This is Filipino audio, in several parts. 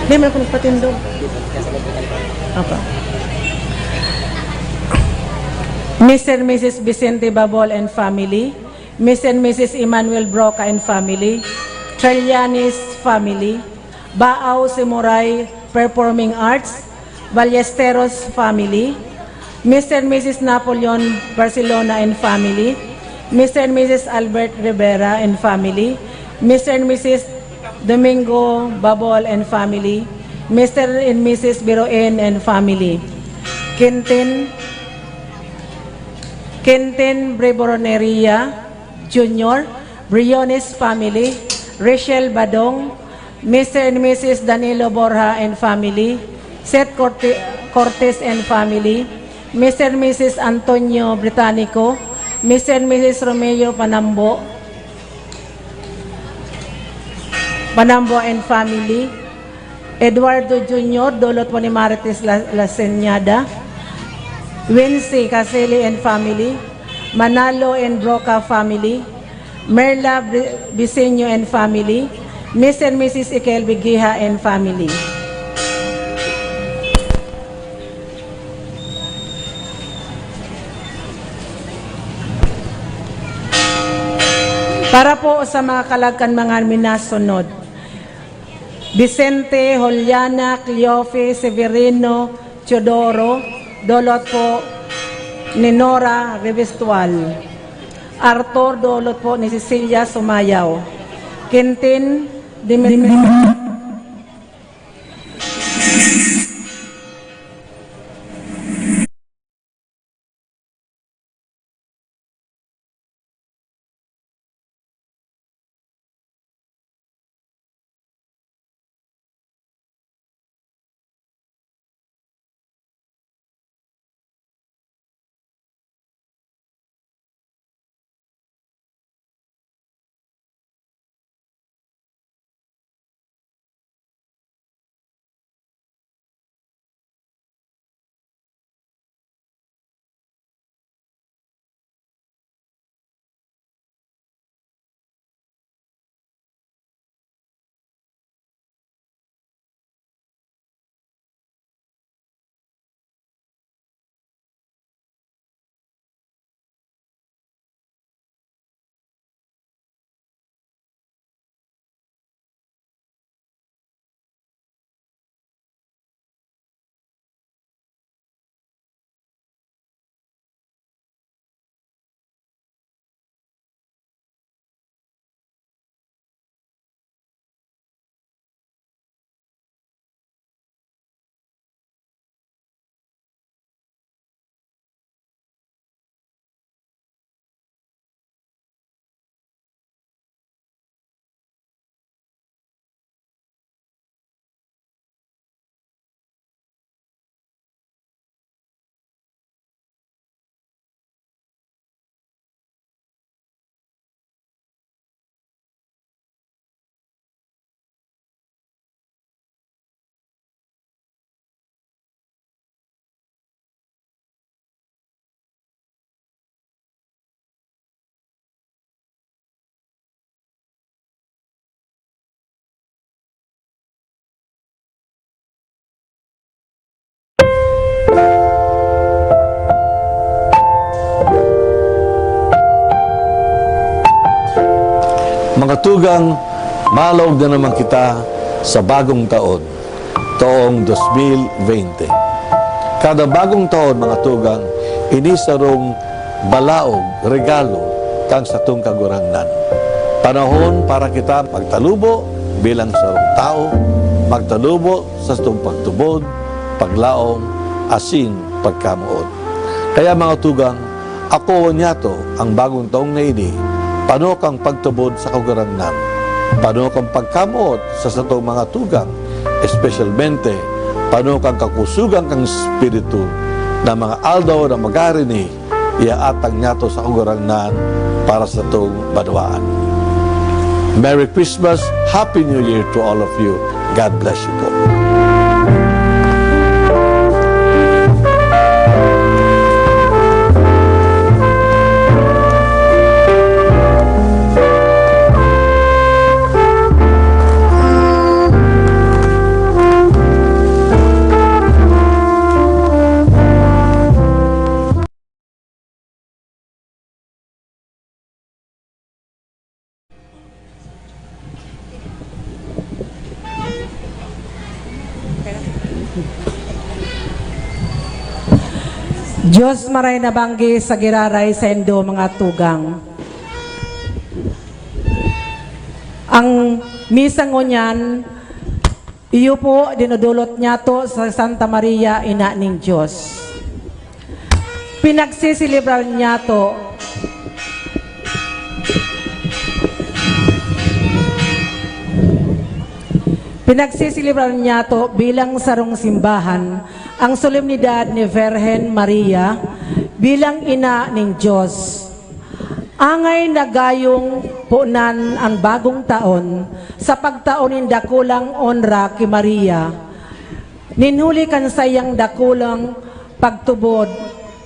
Hindi man ako nagpatindog. Apa. Mr. and Mrs. Vicente Babol and family, Mr. and Mrs. Emmanuel Broca and family, Trillanes family, Baaw Simuray Performing Arts, Ballesteros family, Mr. and Mrs. Napoleon Barcelona and family, Mr. and Mrs. Albert Rivera and family, Mr. and Mrs. Domingo Babol and family, Mr. and Mrs. Biroen and family, Quentin Breboneria Jr., Briones family, Rachel Badong, Mr. and Mrs. Danilo Borja and family, Seth Cortez and family, Mr. and Mrs. Antonio Britannico, Mr. and Mrs. Romeo Panambo and family, Eduardo Jr., Dolot Bonimarites La Señada, Wincy Caseli and family, Manalo and Broca family, Merla Biseño and family, Mr. and Mrs. Ikel Bigiha and family. Para po sa mga kalagkan mga minasunod, Vicente, Juliana, Cleofe, Severino, Teodoro, Dolot po ni Nora Revestual, Arthur, Dolot po ni Cecilia Sumayaw, Quintin Mga tugang, malawag na naman kita sa bagong taon, taong 2020. Kada bagong taon, mga tugang, inisarong balaog, regalo, kang sa itong kagurangnan. Panahon para kita magtalubo bilang sarong tao, magtalubo sa itong pagtubod, paglaom, asin, pagkamuod. Kaya mga tugang, ako niyato ang bagong taong na ini, pano kang pagtubod sa kagurangnan, pano kang pagkamuot sa satong mga tugang, espesyalmente, pano kang kakusugang kang spiritu na mga aldaw na magarini, iaatang niyato sa kagurangnan para sa itong badwaan. Merry Christmas, Happy New Year to all of you. God bless you po. Diyos maray nabanggi sa giraray sa endo mga tugang. Ang misa ngunyan, iyo po dinudulot niya to sa Santa Maria, ina ning Diyos. Pinagsisilibran niya to bilang sarong simbahan ang solemnidad ni Virgen Maria bilang ina ning Diyos. Angay nagayong punan ang bagong taon sa pagtaonin dakulang onra ki Maria. Ninhuli kan sayang dakulang pagtubod,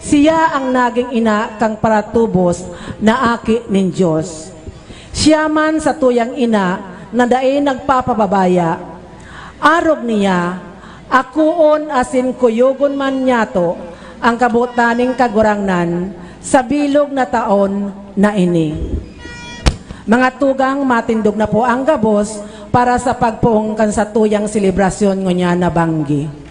siya ang naging ina kang paratubos na aki ning Diyos. Siya man sa tuyang ina na daay nagpapababaya. Arog niya, akuon asin kuyugon man niyato ang kabutaning kagurangnan sa bilog na taon na ini. Mga tugang, matindog na po ang gabos para sa pagpuong kan sa tuyang selebrasyon ngunya na banggi.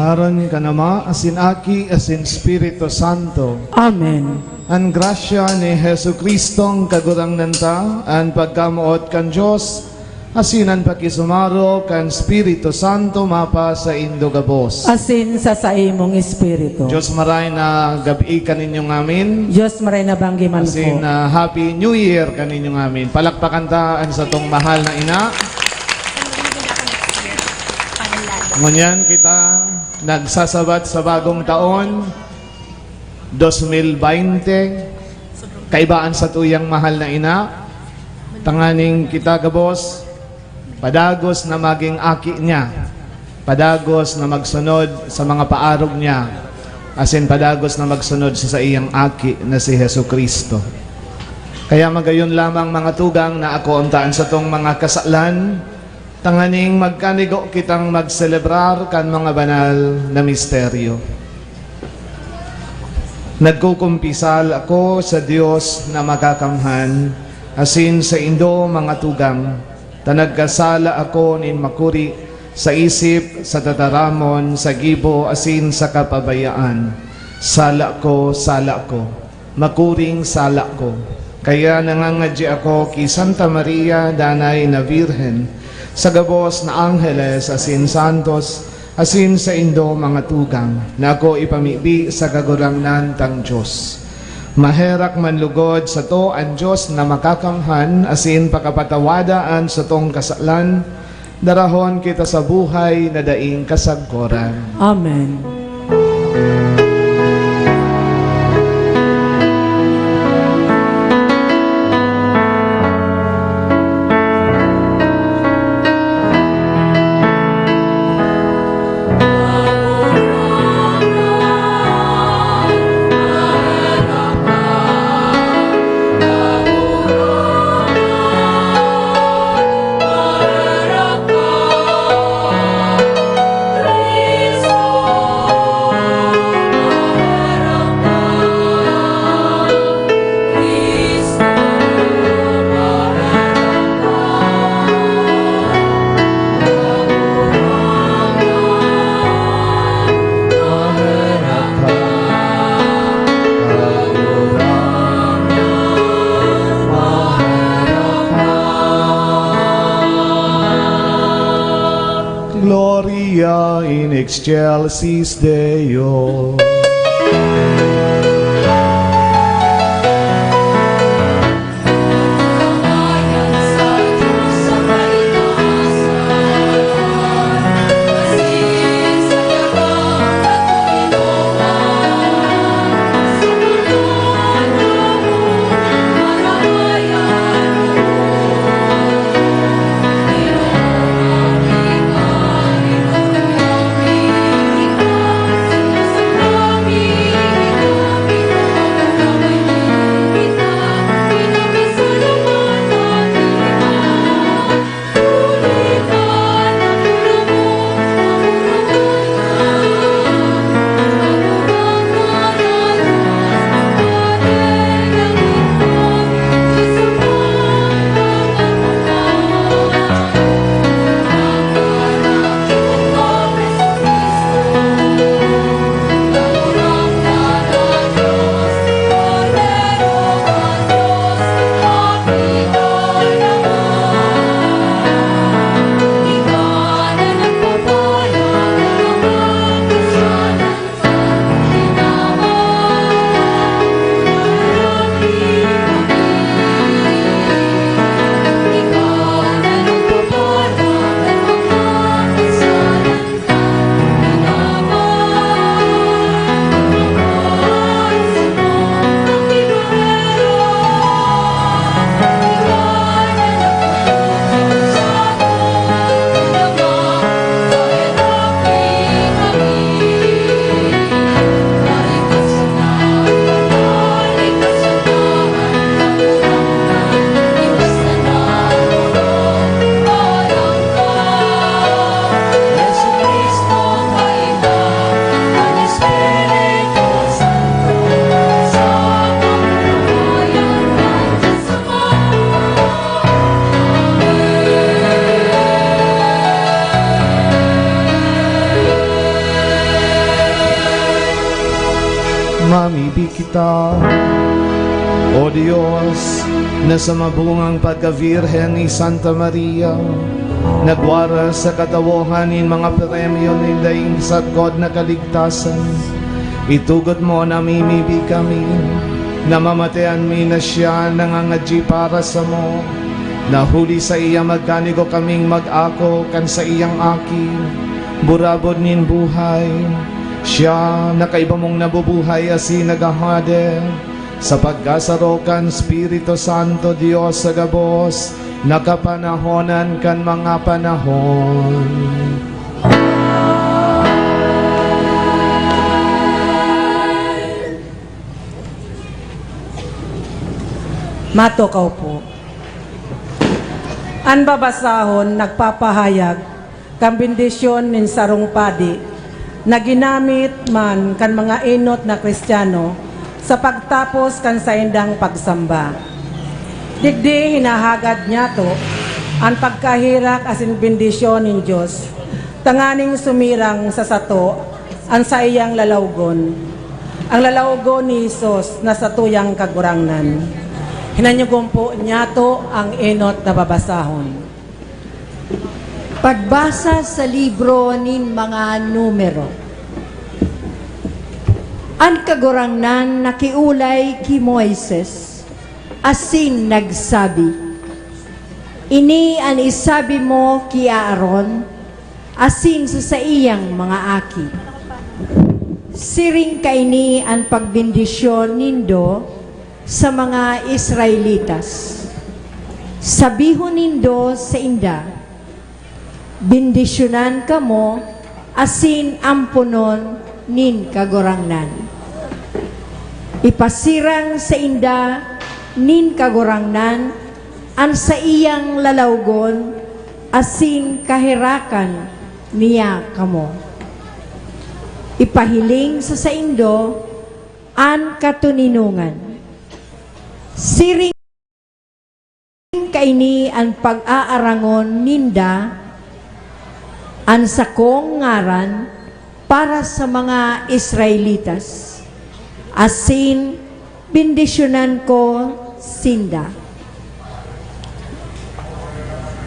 Ngaron ka nama, asin aki, asin Espiritu Santo. Amen. Ang grasya ni Hesu Kristong kagurang nanta, ang pagkamuot kan Diyos, asinan pakisumaro kan Espiritu Santo mapa sa indo gabos. Asin sa imong espiritu. Diyos maray na gabi kaninyong amin. Diyos maray na banggiman Asin po. Happy New Year kaninyong amin. Palakpakan taan sa tong mahal na ina. Ngunyan kita nagsasabat sa bagong taon 2020 kaibaan sa tuyang mahal na ina. Tanganing kita gabos padagos na maging aki niya, padagos na magsunod sa mga paarog niya, asin padagos na magsunod sa iyang aki na si Hesu Kristo. Kaya magayon lamang mga tugang na ako untaan sa tong mga kasalan, tanganing magkanigo kitang magselebrar kan mga banal na misteryo. Nagkukumpisal ako sa Dios na makakamhan, asin sa indo mga tugang, tanagkasala ako nin makuri sa isip, sa tataramon, sa gibo, asin sa kapabayaan. Sala ko, makuring sala ko. Kaya nangangadya ako ki Santa Maria, danay na Virhen, sa gabos na Angeles, asin Santos, asin sa indo mga tugang, na ako ipamibi sa kagurangnan tang Diyos. Maherak manlugod sa to ang Diyos na makakamhan, asin pakapatawadaan sa tong kasalan, darahon kita sa buhay na daing kasagkoran. Amen. Gloria in excelsis Deo. pag-ibig kita. O Diyos, na sa mabungang pagkabirhen ni Santa Maria, nagwara sa katawohan in mga premyo ni daing sagkod na kaligtasan, itugot mo na mimibi kami, na mamatayan mi na siya nangangadji para sa mo, nahuli sa iya magkanigo kaming mag-ako kan sa iyang aki, burabod nin buhay, siya nakaiba mong nabubuhay asi nagahade, sa pagkasarokan Espiritu Santo Dios sa gabos, nakapanahonan kan mga panahon. Matukaw po. Ang babasahon nagpapahayag kang bendisyon nin sarong padi na ginamit man kan mga inot na Kristiyano sa pagtapos kan sa indang pagsamba. Digdi hinahagad niya to ang pagkahirak asin bendisyon nin Diyos, tanganing sumirang sa sato ang sa iyang lalawgon. Ang lalawgon ni Isos na sa tuyang kagurangnan. Hinanyugong po niya to ang inot na babasahon. Pagbasa sa libro nin mga numero. Ang kagurangnan nakiulay ki Moises, asin nagsabi, ini an isabi mo ki Aaron, asin sa iyang mga aki. Siring kaini ang pagbindisyon nindo sa mga Israelitas. Sabihon nindo sa inda, bindisyonan kamo, asin ampunon nin kagurangnan. Ipasirang sa inda nin kagurangnan an sa iyang lalawgon asin kahirakan niya kamo. Ipahiling sa indo an katuninungan. Siring kaini ang pag-aarangon ninda an sakong ngaran para sa mga Israelitas. Asin, bindisyonan ko sinda.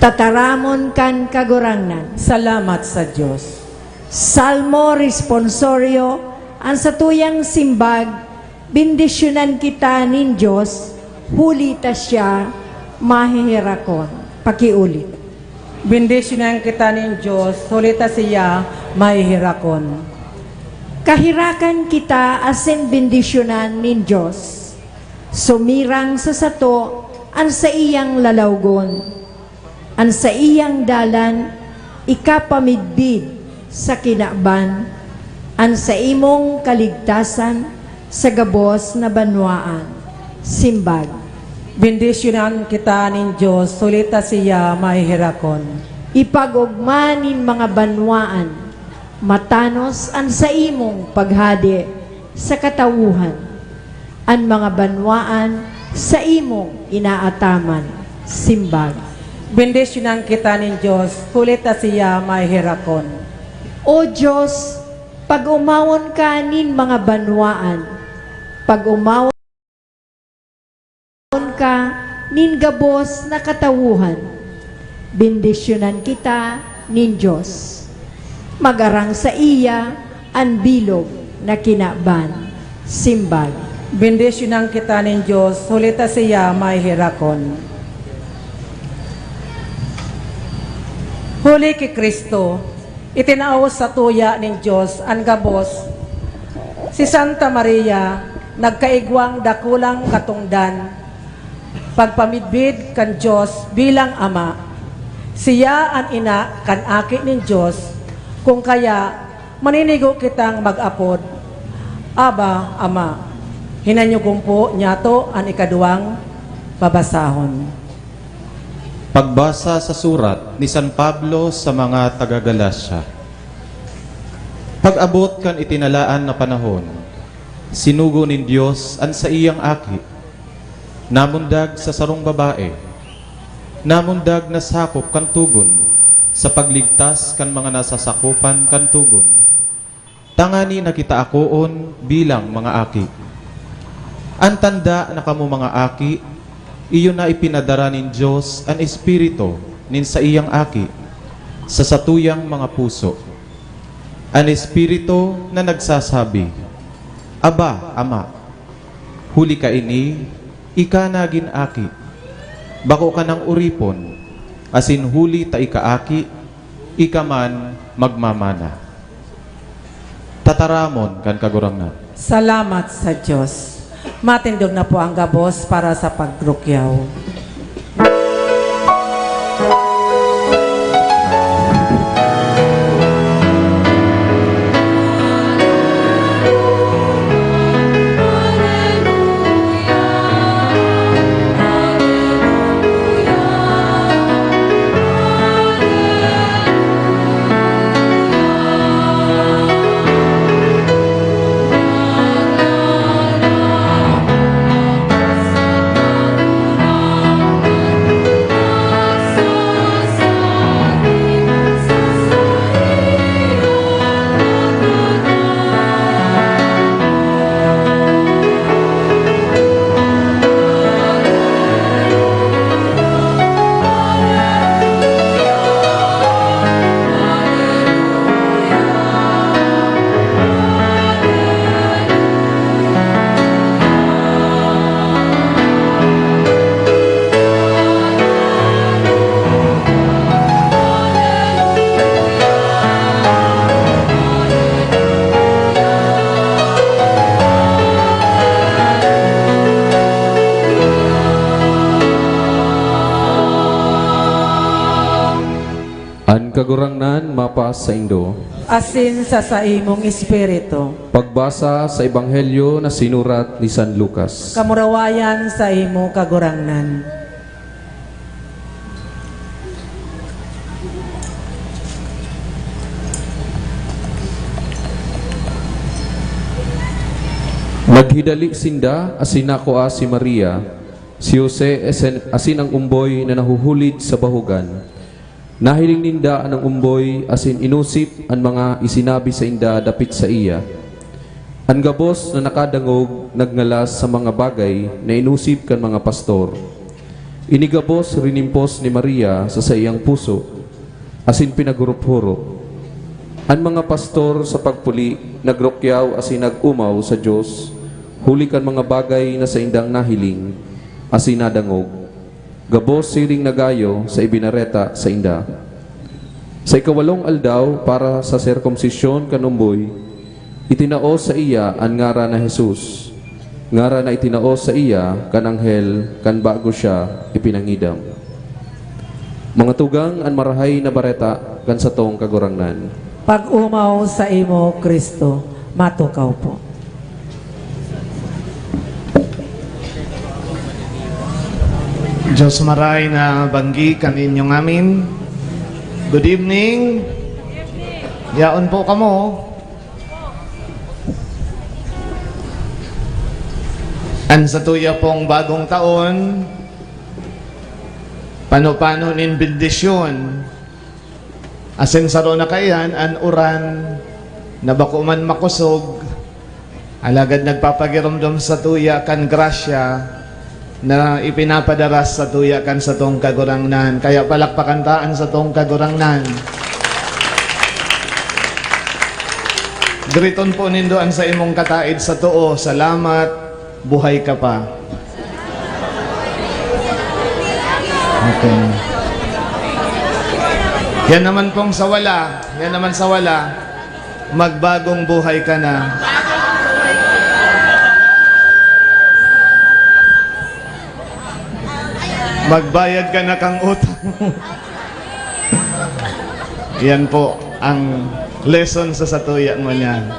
Tataramon kan kagurangnan. Salamat sa Diyos. Salmo responsorio, ang satuyang simbag, bindisyonan kita nin Diyos, huli ta siya, mahihirakon. Pakiulit. Bendisyonan kita nin Diyos, hulita siya, mahihirakon. Kahirakan kita asin bendisyonan nin Diyos. Sumirang sa sato ang sa iyang lalawgon. Ang sa iyang dalan ikapamidbid sa kinaban. Ang sa imong kaligtasan sa gabos na banwaan. Simbag. Bendisyonan kita nin Diyos, hulita siya, mahihirakon. Ipagugma nin mga banwaan, matanos ang sa imong paghadi sa katawuhan, ang mga banwaan sa imong inaataman. Simbag. Bendisyonan kita nin Diyos, hulita siya, mahihirakon. O Diyos, pag-umawon ka nin mga banwaan, pag-umawon ka nin gabos na katawuhan, bendisyonan kita nin Diyos. Magarang sa iya ang bilog na kinaban. Simbag. Bendisyonan kita nin Diyos, hulita siya, mahihirakon. Huli ki Kristo, itinaos sa tuya nin Diyos ang gabos. Si Santa Maria, nagkaigwang dakulang katungdan, pagpamidbid kan Diyos bilang Ama. Siya ang ina kan aki nin Diyos, kung kaya maninigo kitang mag-apod. Aba, Ama, hinanyugong po niya to ang ikaduwang babasahon. Pagbasa sa surat ni San Pablo sa mga taga-Galacia. Pag-abot kan itinalaan na panahon, sinugo nin Diyos ang sa iyang aki, namundag sa sarong babae, namundag na sakop kan tugon, sa pagligtas kan mga nasasakupan kan tugon. Tangani nakita akoon bilang mga aki, Ang tanda na kamo mga aki, iyon na ipinadara nin Diyos ang Espiritu nin sa iyang aki, sa satuyang mga puso. Ang Espiritu na nagsasabi, Aba, Ama, huli ka ini, ika nagin aki, bako ka ng uripon, asin huli ta ikaaki, ika man magmamana. Tataramon kan kagurangnan. Salamat sa Diyos. Matindog na po ang gabos para sa paggrukyaw. An kagurangnan mapas sa Indo. Asin sa imong espiritu. Pagbasa sa Ebanghelyo na sinurat ni San Lucas. Kamurawayan sa imo kagurangnan. Naghidali sinda asin nakoa si Maria, si Jose asin ang umboy na nahuhulid sa bahugan. Nahiling ninda ang umboy asin inusip ang mga isinabi sa inda dapit sa iya. Ang gabos na nakadangog nagngalas sa mga bagay na inusip kan mga pastor. Inigabos rinimpos ni Maria sa iyang puso asin pinagurup-hurup. Ang mga pastor sa pagpuli nagrokyaw asin nagumaw sa Diyos huli kan mga bagay na sa indang nahiling asin nadangog. Gabos siring nagayo sa ibinareta sa inda. Sa ikawalong aldaw para sa sirkumsisyon kanumboy, itinao sa iya ang ngara na Jesus. Ngara na itinao sa iya kan anghel kan bago siya ipinangidam. Mga tugang ang marahay na bareta kan sa tong kagurangnan. Pag-umaw sa imo, Kristo, matukaw po. Diyos maray na banggi kan inyong amin. Good evening. Yaon po kamo. An sa tuya pong bagong taon, pano-pano nin bendisyon. Asin saro na kayan, an uran, na bako man makusog, alagad nagpapagiramdam sa tuya kan grasya, na ipinapadaras sa tuya kan sa tong kagurangnan. Kaya palakpakantaan sa tong kagurangnan. Griton po nindoan sa imong kataid sa tuo. Salamat, buhay ka pa. Okay. Yan naman pong sa wala. Yan naman sa wala. Magbagong buhay ka na. Magbayad ka na kang utang. Yan po ang lesson sa satuya mo niyan.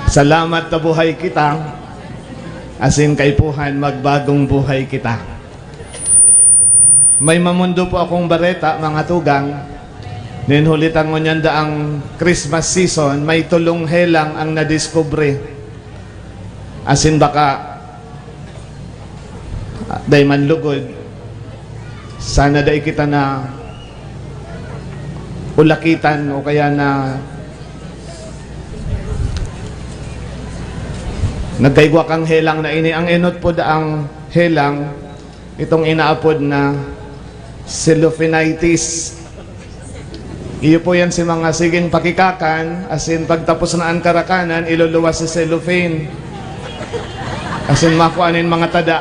Salamat na buhay kita. Asin kay Puhan, magbagong buhay kita. May mamundo po akong bareta, mga tugang. Ninhulitan mo niyan daang Christmas season, may tulong helang ang nadiskubre. Asin baka day man lugod, sana day kita na ulakitan o kaya na Nagkaigwa kang helang na ini. Ang enot po ang helang, itong inaapod na cellophanitis. Iyo po yan si mga siging pakikakan, as in pagtapos na ang karakanan, iluluwas si cellophane. As in makuanin mga tada.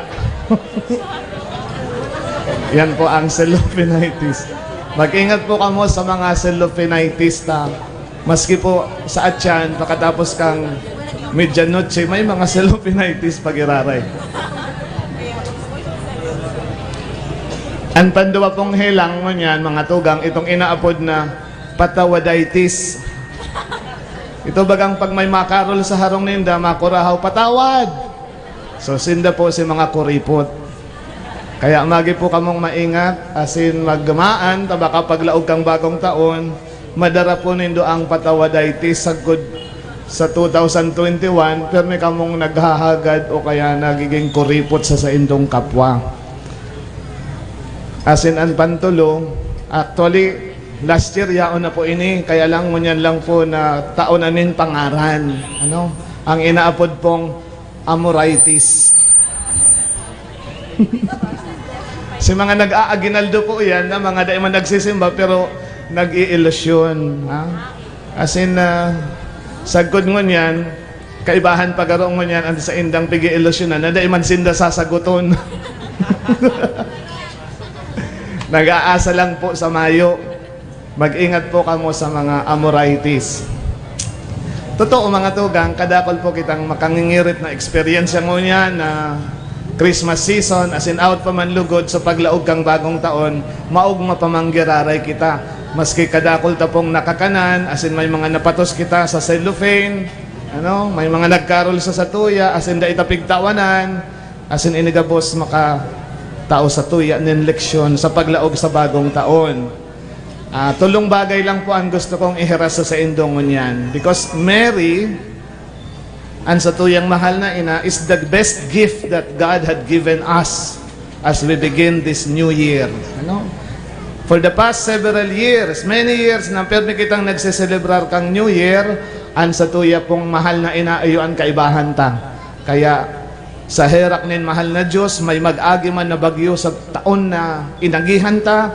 Yan po ang cellophanitis. Mag-ingat po kamo sa mga cellophanitis ta. Maski po sa atyan, pagkatapos kang medianoche, may mga cellophanitis pag-iraray. Ang panduwa pong helang mo niyan, mga tugang, itong inaapod na patawaditis. Ito bagang pag may makarol sa harong ninda, makurahaw, patawad. So, sinda po si mga kuripot. Kaya magi po kamong maingat, asin maggamaan, tabaka paglaog kang bagong taon, madara po nindo ang patawaditis sa 2021, pero may kamong naghahagad o kaya nagiging kuripot sa indong kapwa. Asin ang pantulo, actually, last year yaon na po ini, kaya lang ngunyan lang po na taon anin pangaran. Ano? Ang inaapod pong amoritis. Si mga nag-aaginaldo po yan, na mga dahil man nagsisimba, pero nag-i-ilusyon. As in, sagod ngunyan, kaibahan pagkaroon ngunyan, ang sa indang pigi-ilusyonan, na dahil man sinda sasaguton. Nag-aasa lang po sa Mayo. Mag-ingat po kamo sa mga amoritis. Totoo mga tugang, kadakol po kitang makangingirit na experience mo niya na Christmas season, as in out pa man lugod sa paglaog kang bagong taon, maog mapamanggiraray kita. Maski kadakol ta pong nakakanan, as in may mga napatos kita sa cellophane, ano, may mga nagkarol sa satuya, as in da itapigtawanan, as in inigabos maka tao sa tuya nin leksyon sa paglaog sa bagong taon. Tulong bagay lang po ang gusto kong ihiras sa indong ngunyan. Because Mary, ang sa tuyang mahal na ina, is the best gift that God had given us as we begin this new year. Ano? For the past several years, many years, na permi kitang nagsiselebrar kang New Year, ang sa tuya pong mahal na ina, ayuan kaibahan ta. Kaya, sa herak nin mahal na Diyos, may mag-agi man na bagyo sa taon na inagihan ta,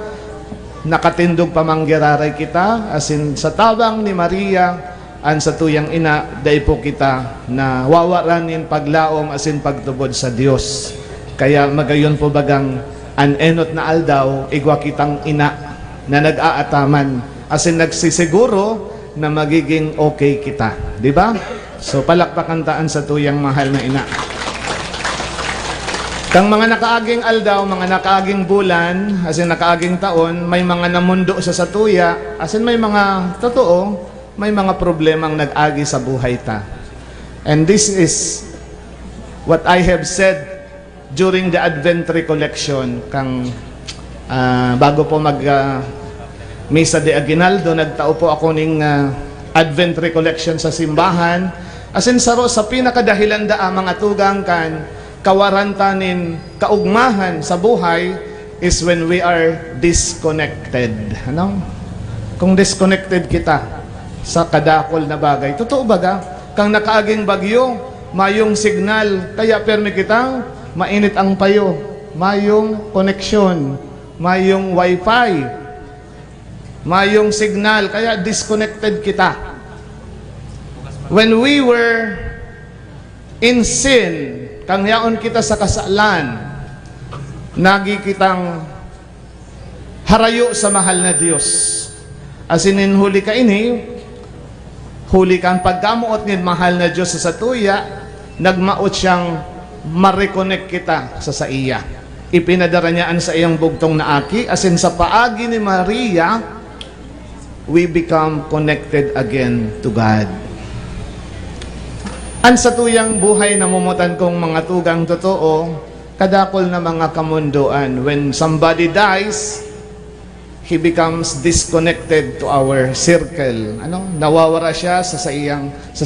nakatindog pamanggiraray kita, as in sa tabang ni Maria, an sa tuyang ina, day po kita na wawaranin paglaom as in pagtubod sa Diyos. Kaya magayon po bagang an enot na aldaw, igwa kitang ina na nag-aataman, as in nagsisiguro na magiging okay kita. Di ba? So palakpakan taan sa tuyang mahal na ina. Kang mga nakaaging aldaw, mga nakaaging bulan, as in nakaaging taon, may mga namundo sa satuya, as in may mga totoo, may mga problemang nag-agi sa buhay ta. And this is what I have said during the Advent recollection. Kang bago po Misa de Aguinaldo, nagtao po ako ning Advent recollection sa simbahan. As in sa pinakadahilan da mga tugang kan kawarantanin, kaugmahan sa buhay is when we are disconnected. Ano? Kung disconnected kita sa kadakol na bagay. Totoo baga? Kang nakaaging bagyo, mayong signal, kaya permi kitang mainit ang payo, mayong connection, mayong wifi, mayong signal, kaya disconnected kita. When we were in sin, kang yaon kita sa kasalan, nagi kitang harayo sa mahal na Diyos. As in huli ka ini, huli kang pagkamuot ng mahal na Diyos sa satuya, nagmaot siyang ma-reconnect kita sa iya. Ipinadara niyaan sa iyang bugtong na aki, as in sa paagi ni Maria, we become connected again to God. Ang satuyang buhay na mumutan kong mga tugang totoo, kadakol na mga kamunduan. When somebody dies, he becomes disconnected to our circle. Ano? Nawawara siya sa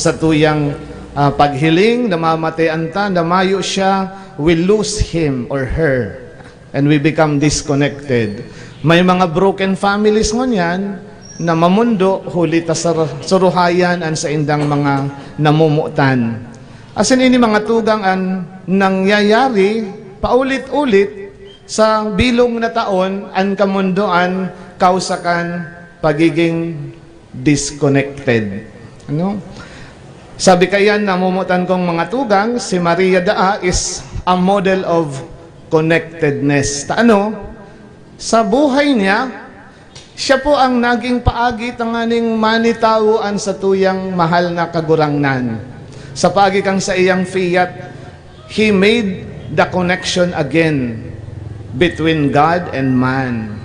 satuyang paghiling, namamatayan ta, namayo siya, we lose him or her. And we become disconnected. May mga broken families ngunyan, na mamundo, huli ta sa suruhayan an sa indang mga namumutan. Asin ini mga tugang ang nangyayari paulit-ulit sa bilong na taon ang kamundoan kausakan pagiging disconnected. Ano? Sabi kayan, namumutan kong mga tugang, si Maria Daa is a model of connectedness. Sa buhay niya, siya po ang naging paagi tanganing manitawuan sa tuyang mahal na kagurangnan. Sa paagi kang sa iyang fiat, he made the connection again between God and man.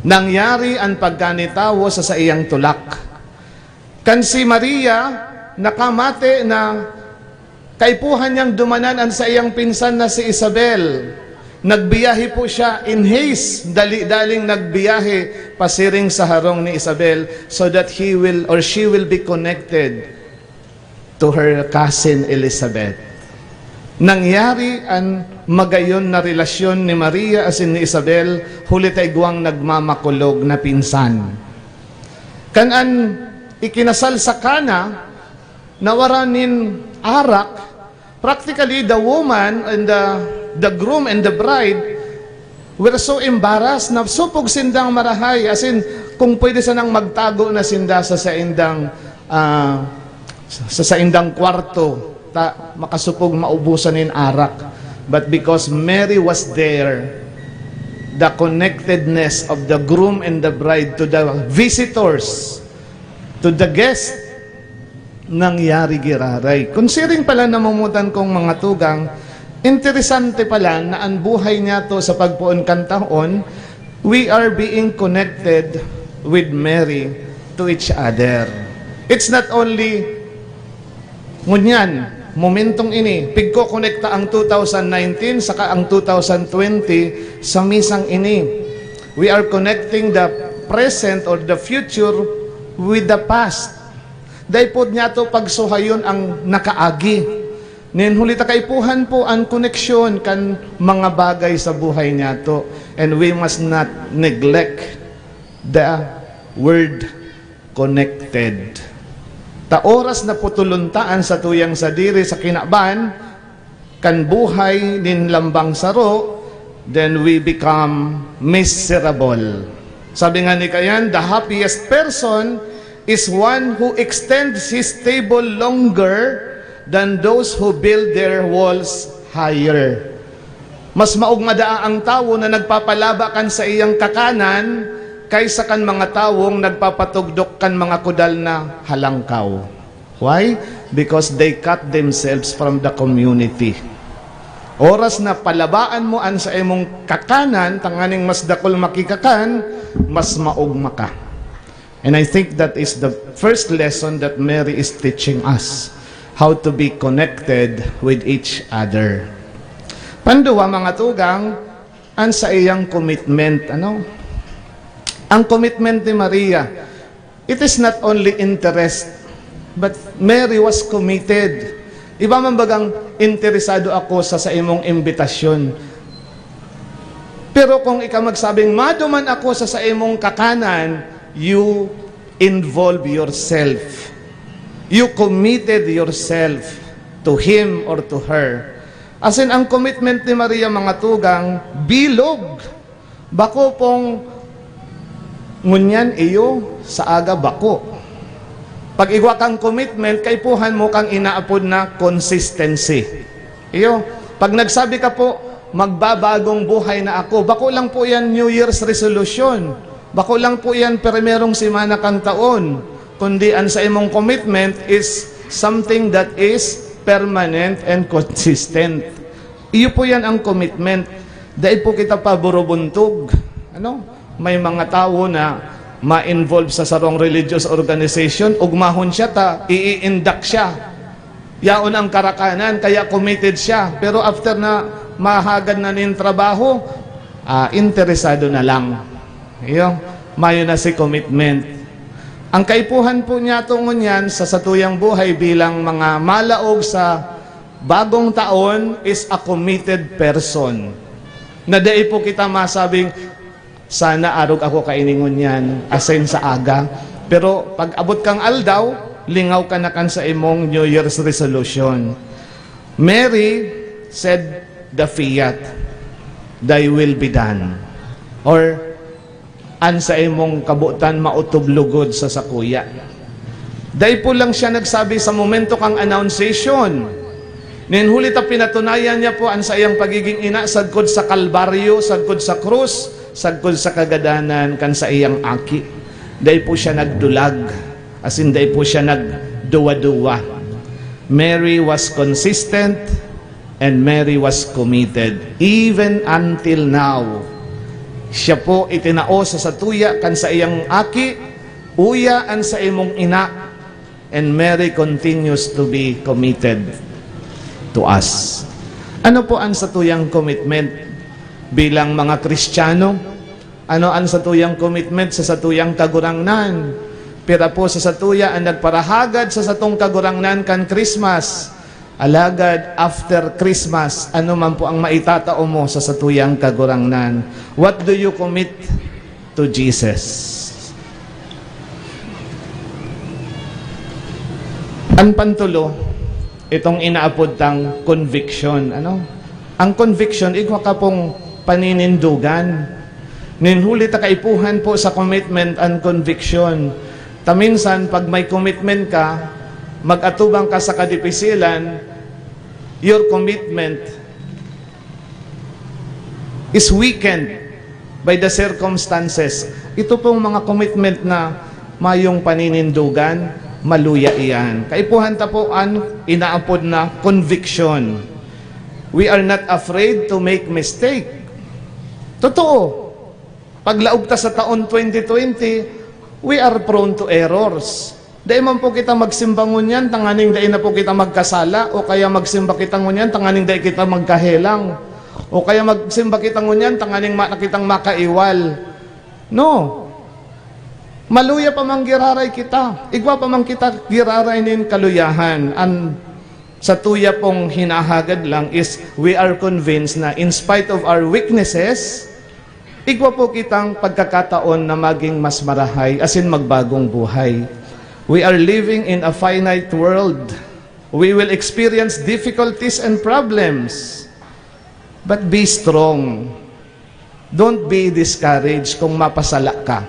Nangyari ang pagkanitawo sa iyang tulak. Kan si Maria, nakamate na kaipuhan niyang dumanan sa iyang pinsan na si Isabel. Nagbiyahe po siya in haste, dali-daling nagbiyahe pasiring sa harong ni Isabel so that he will or she will be connected to her cousin Elizabeth. Nangyari ang magayon na relasyon ni Maria asin ni Isabel, huli taygwang nagmamakulog na pinsan. Kanan ikinasal sa Kana, nawaranin arak, practically the woman and the groom and the bride were so embarrassed na supog sindang marahay, as in kung pwede sanang magtago na sinda sa saindang kwarto, makasupog maubusan in arak. But because Mary was there, the connectedness of the groom and the bride to the visitors, to the guests, nangyari giraray. Considering pala namumutan kong mga tugang, interesante pala na ang buhay niya to sa pagpuon kantahon, we are being connected with Mary to each other. It's not only ngunyan, momentong ini, pigko konekta ang 2019 saka ang 2020 sa misang ini. We are connecting the present or the future with the past. Dahil po niya to pagsuhayon ang nakaagi. Nin hulita kaipuhan po ang koneksyon kan mga bagay sa buhay niya to. And we must not neglect the word connected. Ta oras na putuluntaan sa tuyang sadiri sa kinaban, kan buhay nin lambang saro, then we become miserable. Sabi nga ni Kayan, the happiest person is one who extends his table longer than those who build their walls higher. Mas maugmadaa ang tao na nagpapalaba kan sa iyang kakanan kaysa kan mga tawong nagpapatugdok kan mga kudal na halangkaw. Why? Because they cut themselves from the community. Oras na palabaan mo an sa imong kakanan, tanganing mas dakol makikakan, mas maugma ka. And I think that is the first lesson that Mary is teaching us, how to be connected with each other. Panduwa mga tugang, an sa iyang commitment, ang commitment ni Maria, it is not only interest, but Mary was committed. Iba man bagang interesado ako sa imong imbitasyon. Pero kung ikaw magsabing, maduman ako sa imong kakanan, you involve yourself. You committed yourself to him or to her. As in, ang commitment ni Maria mga tugang, bilog. Bako pong ngunyan iyo sa aga bako. Pag igwa kang commitment, kaipuhan mo kang inaapod na consistency. Iyo, pag nagsabi ka po, magbabagong buhay na ako, bako lang po yan New Year's resolution. Bako lang po yan primerong simana kang taon. Kundi ang sa imong commitment is something that is permanent and consistent. Iyo po yan ang commitment. Dahil po kita pa burubuntog. May mga tao na ma-involve sa sarong religious organization, ugmahon siya i-induct siya. Yaon ang karakanan, kaya committed siya. Pero after na mahagad na nin trabaho, interesado na lang. Mayo na si commitment. Ang kaipuhan po niya tungon yan sa satuyang buhay bilang mga malaog sa bagong taon is a committed person. Na dai po kita masabing, sana arog ako kainingon yan, asin sa aga. Pero pag abot kang aldaw, lingaw ka na kan sa imong New Year's resolution. Mary said the fiat, thy will be done. Or, ansa imong kabutan mautoblugod sa sakuya. Dahil po lang siya nagsabi sa momento kang annunciation. Ninhuli ta pinatunayan niya po ang sayang pagiging ina sagkod sa kalbaryo, sagkod sa krus, sagkod sa kagadanan kan sa iyang aki. Dahil po siya nagdulag, as in dahil po siya nagduwa-duwa. Mary was consistent and Mary was committed. Even until now, siya po itinao sa satuya kan sa iyang aki, uya an sa imong ina, and Mary continues to be committed to us. Ano po ang satuyang commitment bilang mga Kristiyano? Ano ang satuyang commitment sa satuyang kagurangnan? Pira po sa satuya ang nagparahagad sa satong kagurangnan kan Christmas. Alagad after Christmas, ano man po ang maitatao mo sa satuyang kagurangnan? What do you commit to Jesus? Ang pantulo, itong inaapod tang conviction. Ano? Ang conviction, igwa ka pong paninindugan. Ninhuli ta kaipuhan po sa commitment and conviction. Taminsan, pag may commitment ka, mag-atubang ka sa kadipisilan, your commitment is weakened by the circumstances. Ito pong mga commitment na mayong paninindugan, maluya iyan. Kaipuhan ta po ang inaapod na conviction. We are not afraid to make mistake. Totoo. Paglaog ta sa taon 2020, we are prone to errors. Dahil man po kita magsimbangon yan, tanganing dahil na po kita magkasala, o kaya magsimba kita ngunyan, tanganing dahil kita magkahelang, o kaya magsimba kita ngunyan, tanganing kitang makaiwal. No. Maluya pa mang giraray kita. Igwa pa mang kita giraray nin kaluyahan. Ang sa tuya pong hinahagad lang is we are convinced na in spite of our weaknesses, igwa po kitang pagkakataon na maging mas marahay, as in magbagong buhay. We are living in a finite world. We will experience difficulties and problems. But be strong. Don't be discouraged kung mapasala ka.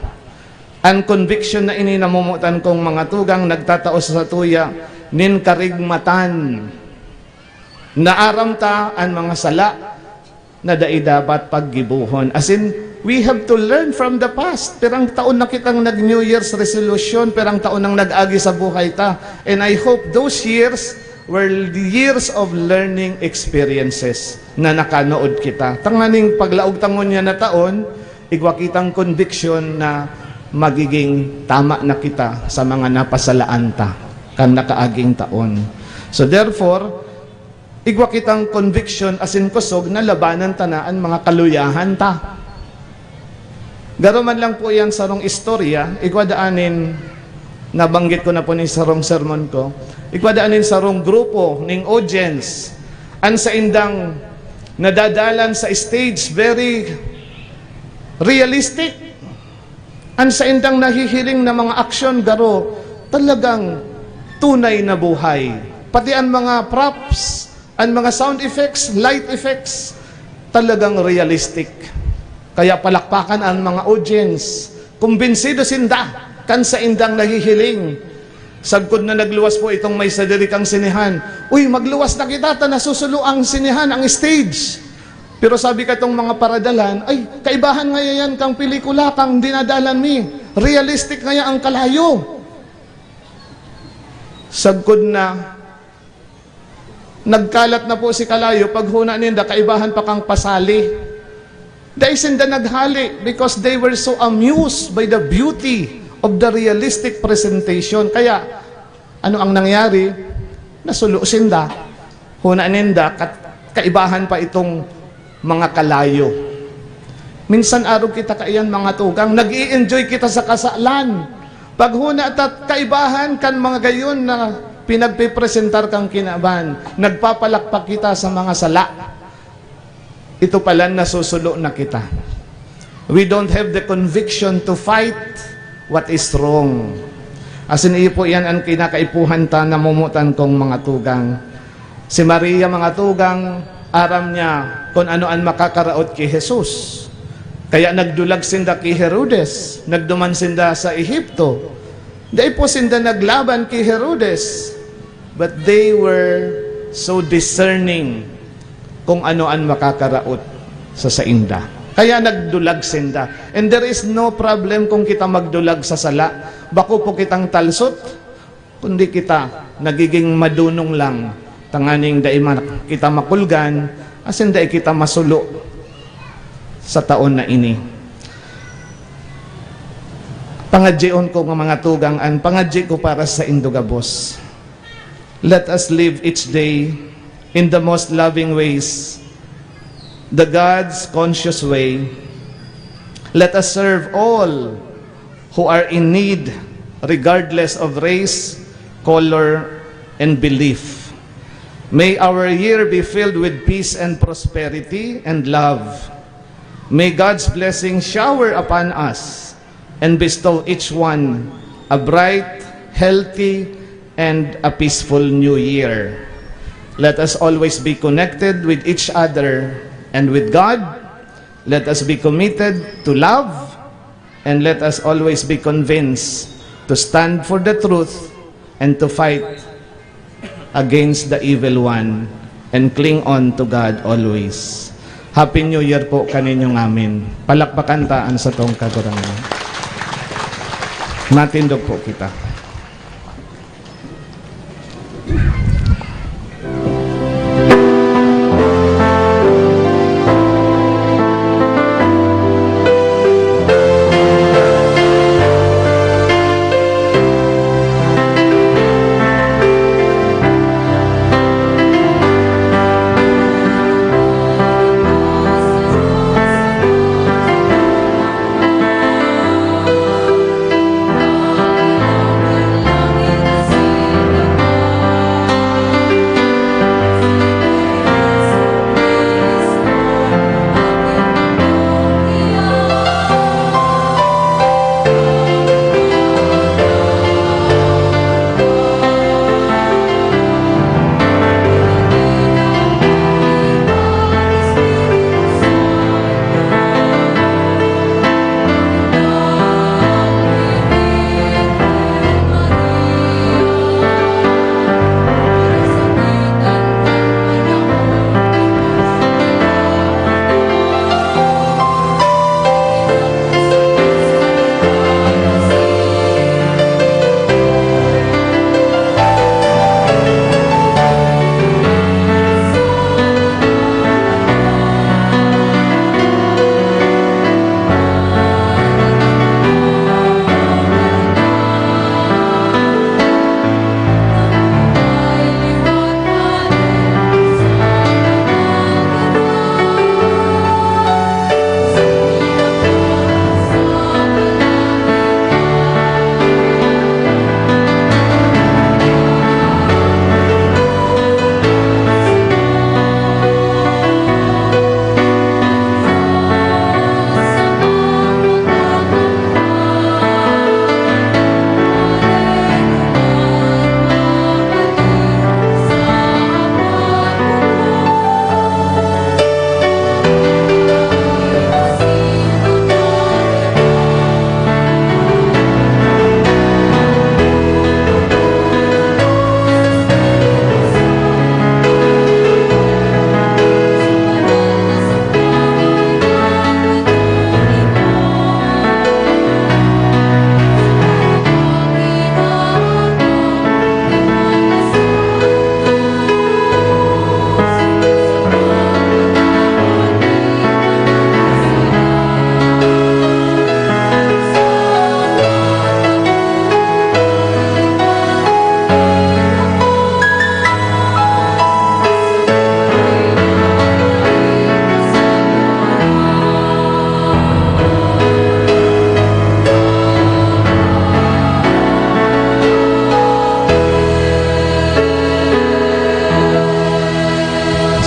Ang conviction na ininamumutan kong mga tugang nagtatao sa tuya, nin karigmatan. Naaramta ang mga sala na dapat paggibuhon. As in, we have to learn from the past. Perang taon na kitang nag-New Year's resolution, perang taon nang nag-agi sa buhay ta. And I hope those years were the years of learning experiences na nakanood kita. Tanganing paglaog tangon niya na taon, igwa kitang conviction na magiging tama na kita sa mga napasalaan ta kan nakaaging taon. So therefore, igwa kitang conviction asin kusog na labanan tanaan mga kaluyahan ta. Garo man lang po yan sarong istorya, igwadaanin, nabanggit ko na po ni sarong sermon ko, igwadaanin sarong grupo ning audience, an sa indang nadadalan sa stage, very realistic, an sa indang nahihiling na mga aksyon, garo, talagang tunay na buhay. Pati ang mga props, ang mga sound effects, light effects, talagang realistic. Kaya palakpakan ang mga audience. Kumbinsido sinda, kan sa indang nahihiling. Sagkod na nagluwas po itong may sadiri kang sinihan. Uy, magluwas na kita, ta nasusulo ang sinihan, ang stage. Pero sabi ka itong mga paradalan, ay, kaibahan nga yan kang pelikula, kang dinadalan mi. Realistic nga ang kalayo. Sagkod na, nagkalat na po si kalayo, paghuna ninda, kaibahan pa kang pasali. Dahil sinda naghali because they were so amused by the beauty of the realistic presentation. Kaya, ano ang nangyari? Nasulo sinda. Huna ninda, kaibahan pa itong mga kalayo. Minsan araw kita kaiyan mga tugang, nag-i-enjoy kita sa kasalan. Pag huna at kaibahan kan mga gayon na pinagpipresentar kang kinaban, nagpapalakpak kita sa mga sala. Ito pala nasusulo na kita. We don't have the conviction to fight what is wrong. As in, iyo po yan ang kinakaipuhan ta na mumutan kong mga tugang. Si Maria mga tugang, aram niya kung ano ang makakaraot kay Jesus. Kaya nagdulag sinda kay Herodes, nagduman sinda sa Ehipto. Dahil po sinda naglaban kay Herodes. But they were so discerning kung ano ang makakaraot sa sainda. Kaya nagdulag sinda. And there is no problem kung kita magdulag sa sala. Bako po kitang talsot, kundi kita nagiging madunong lang. Tanganing dai kita makulgan, asin dai kita masulo sa taon na ini. Pangadjion ko nga mga tugang, ang pangadji ko para sa Indogabos. Let us live each day in the most loving ways, the God's conscious way. Let us serve all who are in need, regardless of race, color, and belief. May our year be filled with peace and prosperity and love. May God's blessing shower upon us and bestow each one a bright, healthy, and a peaceful new year. Let us always be connected with each other and with God. Let us be committed to love, and let us always be convinced to stand for the truth and to fight against the evil one and cling on to God always. Happy New Year po kaninyong amin. Palakpakan taan sa tong kagurangan. Matindog po kita.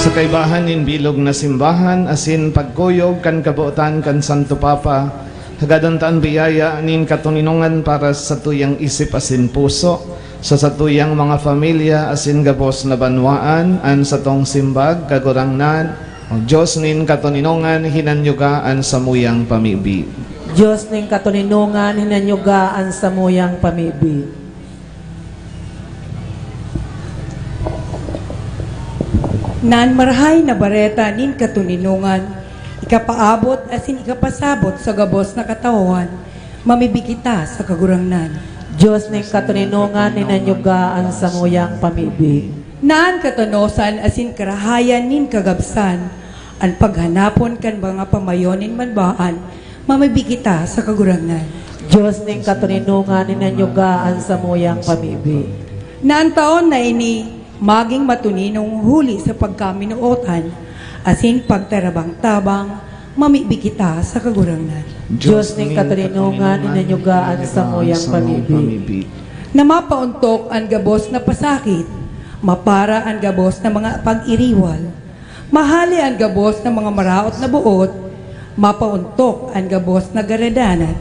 Sa kaibahan nin bilog na simbahan, asin pagkuyog kan kabuotan kan Santo Papa, hagadantaan biyaya nin katuninungan para sa tuyang isip asin puso, sa satuyang mga pamilya asin gabos na banwaan an sa tong simbag kagurangnan o Diyos nin katuninongan hinanyugaan sa muyang pamibi. Diyos ning katulinungan hinanyugaan sa muyang pamibi. Nan marhay na bareta nin katuninungan, ikapaabot asin ikapasabot sa gabos na katawan, mamibikita sa kagurangnan. Diyos ning katulinungan hinanyugaan sa muyang pamibi. Naan katanosan asin karahayan nin kagabsan, ang paghanapon kan mga pamayonin manbaan, mamibikita sa kagurangnan. Diyos ning katulinungan hinanyugaan sa muyang pamibi. Naan taon na ini, maging matuninong huli sa pagkaminuotan, asin pagtarabang-tabang, mamibikita sa kagurangnan. Diyos ning katulinungan hinanyugaan sa muyang pamibi. Na mapauntok ang gabos na pasakit, mapara ang gabos na mga pag-iriwal, mahali ang gabos na mga maraot na buot, mapauntok ang gabos na garadanan,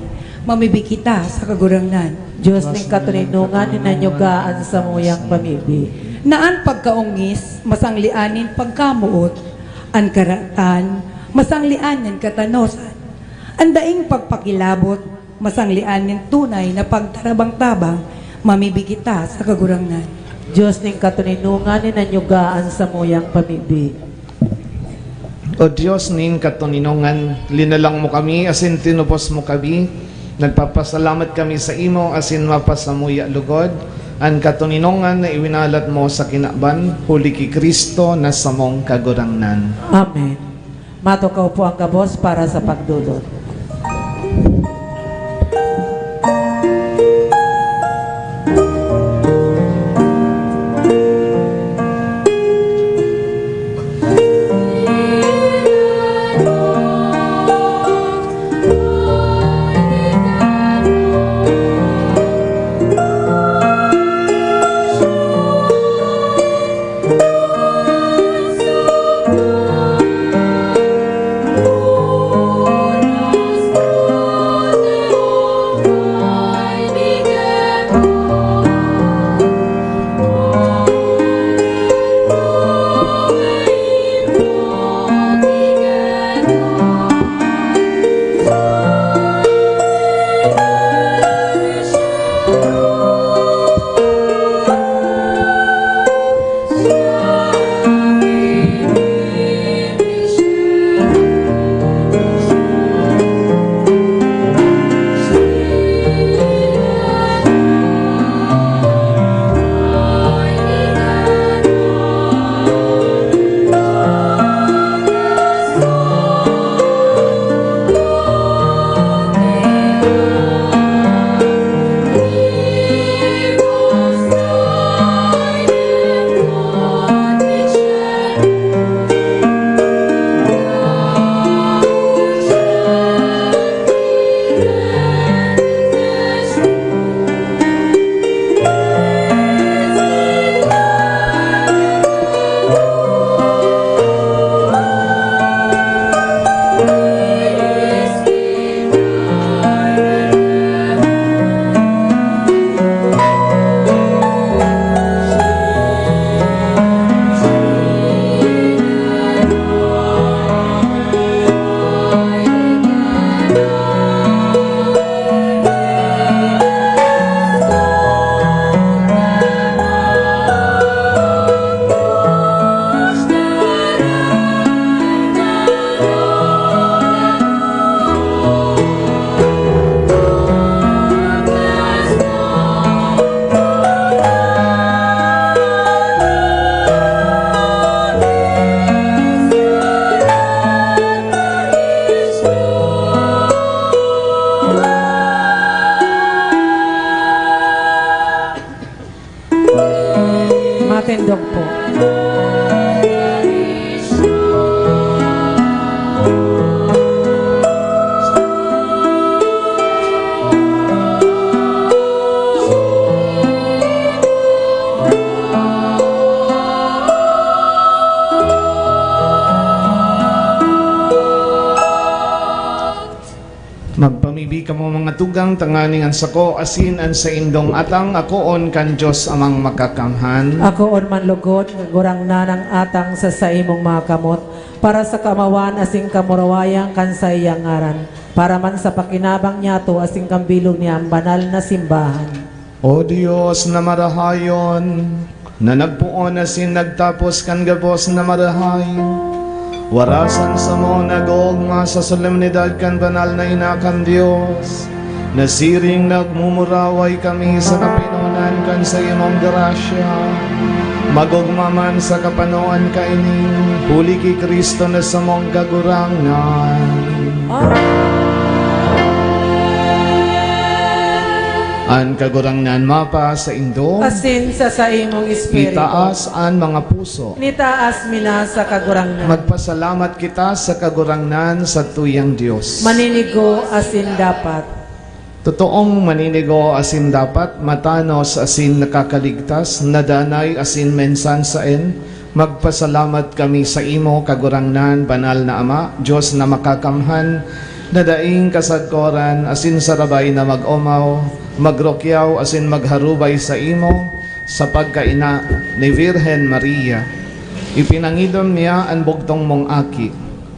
mamibikita sa kagurangnan. Diyos ning katulinungan hinanyugaan sa muyang pamibi. Naan pagkaungis, masanglianin pagkamuot, ang karatan, masanglianin katanosan, ang daing pagpakilabot, masanglianin tunay na pagtarabang-tabang, mamibikita sa kagurangnan. Diyos ning katulinungan hinanyugaan sa muyang pamibi. O Diyos nin katuninongan, linalang mo kami asin tinupos mo kami, nagpapasalamat kami sa imo asin mapasamuya lugod, ang katuninongan na iwinalat mo sa kinakban, huli ki Kristo na samong kagurangnan. Amen. Matukaw po ang gabos para sa pagdulot. Magpamibi ka mo mga tugang tanganingan sako asin an sa indong atang akoon kan Diyos amang makakamhan. Ako on man lugot, gurang nanang atang sa imong mga kamot, para sa kamawan asing kamurawayang kan sa iyang ngaran, para man sa pakinabang niya to asing kambilog niya ang banal na simbahan. O Diyos na marahayon, na nagpuon asin nagtapos kan gabos na marahay, warasan sa mo nag-oogma sa solemnidad kan banal na inakan Diyos, nasiring nagmumuraway kami sa kapinunan kan sa imong grasya, magugmaman sa kapanoan kainin, huli ki Kristo na sa mong kagurangan. An kagurangnan mapa sa indo, Asin sa imong espiritu. itaas an mga puso. Nitaas mina sa kagurangnan. Magpasalamat kita sa kagurangnan sa tuyang Diyos. Maninigo asin dapat. Totoong maninigo asin dapat, matanos asin nakakaligtas, nadanay asin mensan saen. Magpasalamat kami sa imo kagurangnan, banal na Ama, Diyos na makakamhan, na daing kasadkoran asin sarabay na mag-omaw, magrokyaw asin magharubay sa imo sa pagkaina ni Virhen Maria. Ipinangidom niya ang bugtong mong aki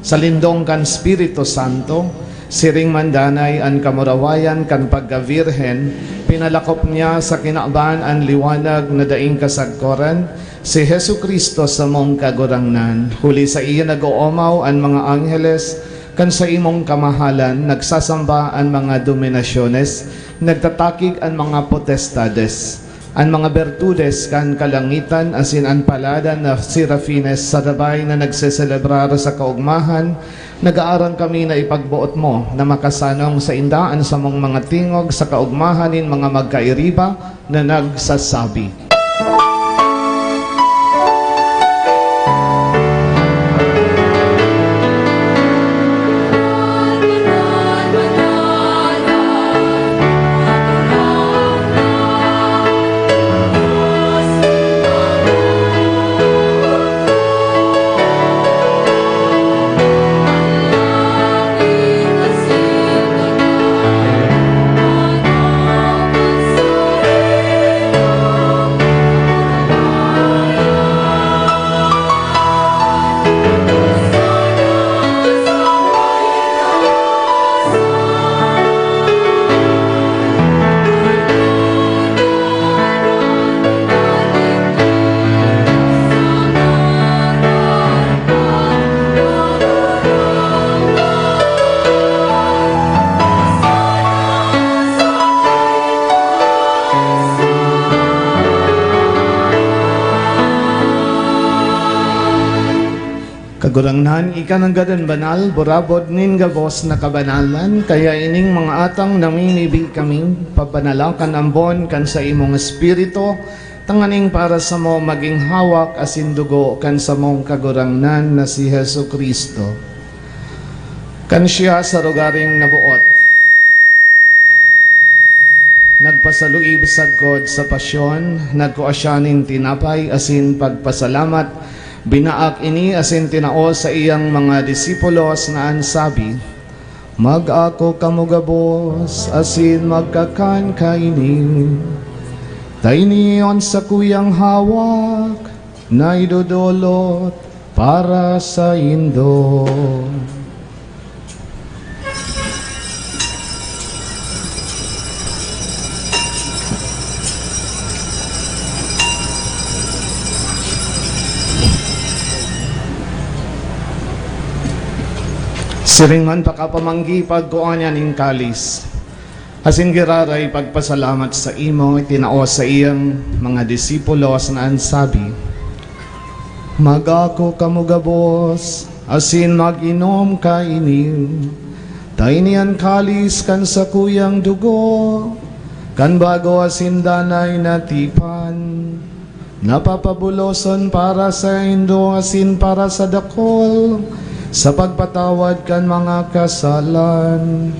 sa lindong kan Espiritu Santo, siring mandanay ang kamurawayan kan pagka-Virhen, pinalakop niya sa kinaaban ang liwanag na daing kasagkoran, si Hesu Kristo sa mong kagurangnan. Huli sa iya nag-oomaw ang mga angheles, kan sa imong kamahalan, nagsasamba ang mga dominasyones, nagtatakig ang mga potestades, ang mga bertudes kan kalangitan, asin ang palada na sirafines sa dabay na nagseselebrar sa kaugmahan, nag-aarang kami na ipagbuot mo na makasanong sa indaan sa mong mga tingog sa kaugmahanin mga magkairiba na nagsasabi. Kagurangnan, ikan ang gadan banal, burabod nin gabos na kabanalan, kaya ining mga atang namimibi kaming, papanalakan ambon kan sa imong espiritu, tanganing para sa mo maging hawak asin dugo kan sa mong kagurangnan na si Hesu Kristo. Kan siya sa rugaring nabuot, nagpasaluib sagkod sa pasyon, nagkuasyanin tinapay asin pagpasalamat, binaak ini asin tinao sa iyang mga disipulos na ansabi, mag-ako kamugabos asin magkakan kainin, tainiyon sa kuyang hawak na idodolot para sa indo. Siring man pakapamanggi pagkuan yan ing kalis. Asin giraray pagpasalamat sa imo, itinao sa iyang mga disipulos na ansabi, mag-ako kamugabos, asin mag-inom kainin, tainian kalis kan sa kuyang dugo, kan bago asin danay natipan, napapabuloson para sa indo asin para sa dakol, sa pagpatawad kan mga kasalan,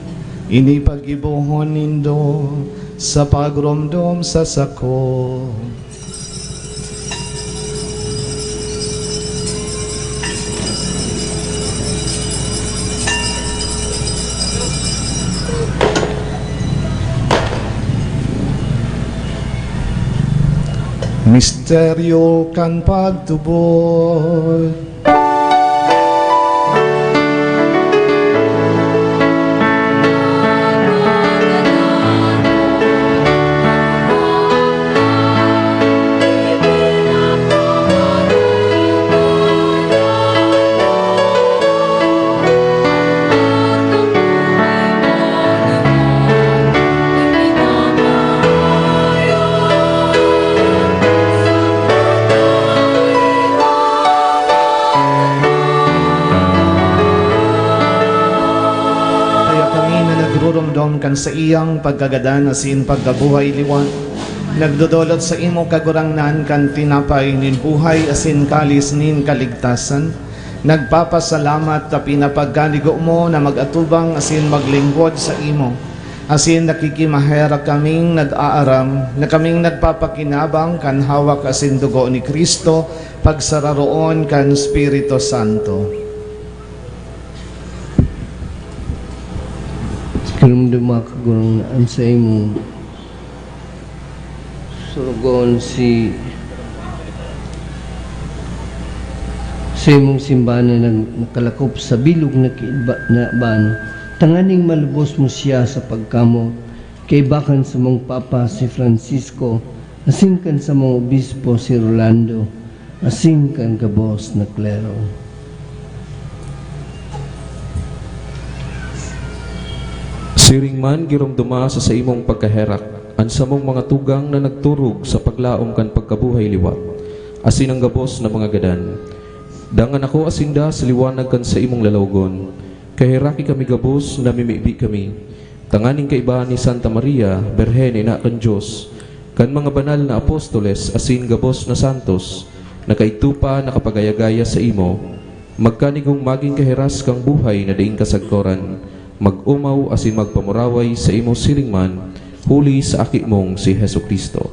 inipag-ibuhon nindo sa pagromdom sa sako. Misteryo kan pagtubod. Nagdudumdum kan sa iyang pagkagadan asin pagkabuhay liwan. Nagdudulot sa imo kagurangnan kan tinapay nin buhay asin kalis nin kaligtasan. Nagpapasalamat ta pinapagkanigo mo na magatubang asin maglingkod sa imo. Asin nakikimahera kaming nag-aaram na kaming nagpapakinabang kan hawak asin dugo ni Kristo pagsararoon kan Espiritu Santo. Karamdama kagurang sa imo surugon sa imong simbahan na nakalakop sa bilog na ban tanganing malubos mo siya sa pagkamo kay bakan sa mong Papa si Francisco asin kan sa mong obispo si Rolando asin kan kabos na klero. Siring man girong dumasa sa imong pagkaherak, ansa mong mga tugang na nagturog sa paglaom kan pagkabuhay liwat, asin ang gabos na mga gadan. Dangan ako asinda sa liwanag kan sa imong lalawgon, kahiraki kami gabos na mimibi kami. Tanganing kaibahan ni Santa Maria, Berhen ina kan Diyos, kan mga banal na apostoles asin gabos na santos, nakaitupa nakapagayagaya sa imo, magkanigong maging kahiras kang buhay na daing kasagkoran, mag-umaw asin magpamuraway sa imo silingman huli sa aki mong si Hesus Kristo.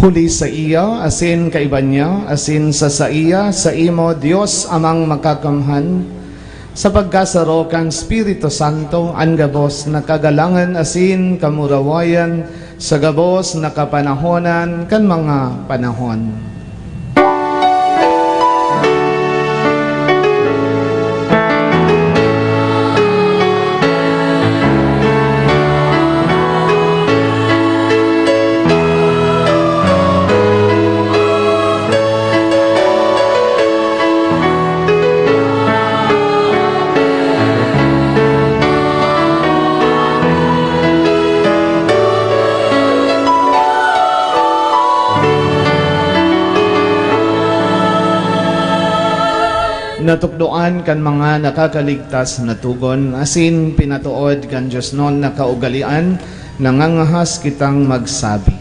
Huli sa iya asin kaiban niya asin sa iya sa imo Dios amang makakamhan sa pagkasaro kang Espiritu Santo ang gabos na kagalangan asin kamurawayan sa gabos na kapanahonan kan mga panahon. Natukdoan kan mga nakakaligtas na tugon, asin pinatuod kan Diyos non na kaugalian, nangangahas kitang magsabi.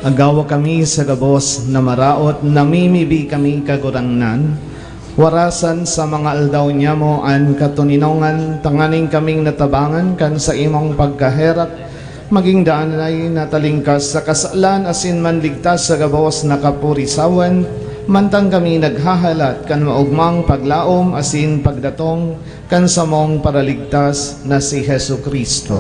Agawa kami sa gabos na maraot, namimibi kami kagurangnan. Warasan sa mga aldaw niya mo an katuninongan, tanganing kaming natabangan kan sa imong pagkaherap. Maging daan ay natalingkas sa kasalan, asin man ligtas sa gabos na kapurisawan. Mantang kami naghahalat kan maugmang paglaom, asin pagdatong kan sa mong paraligtas na si Hesu Kristo.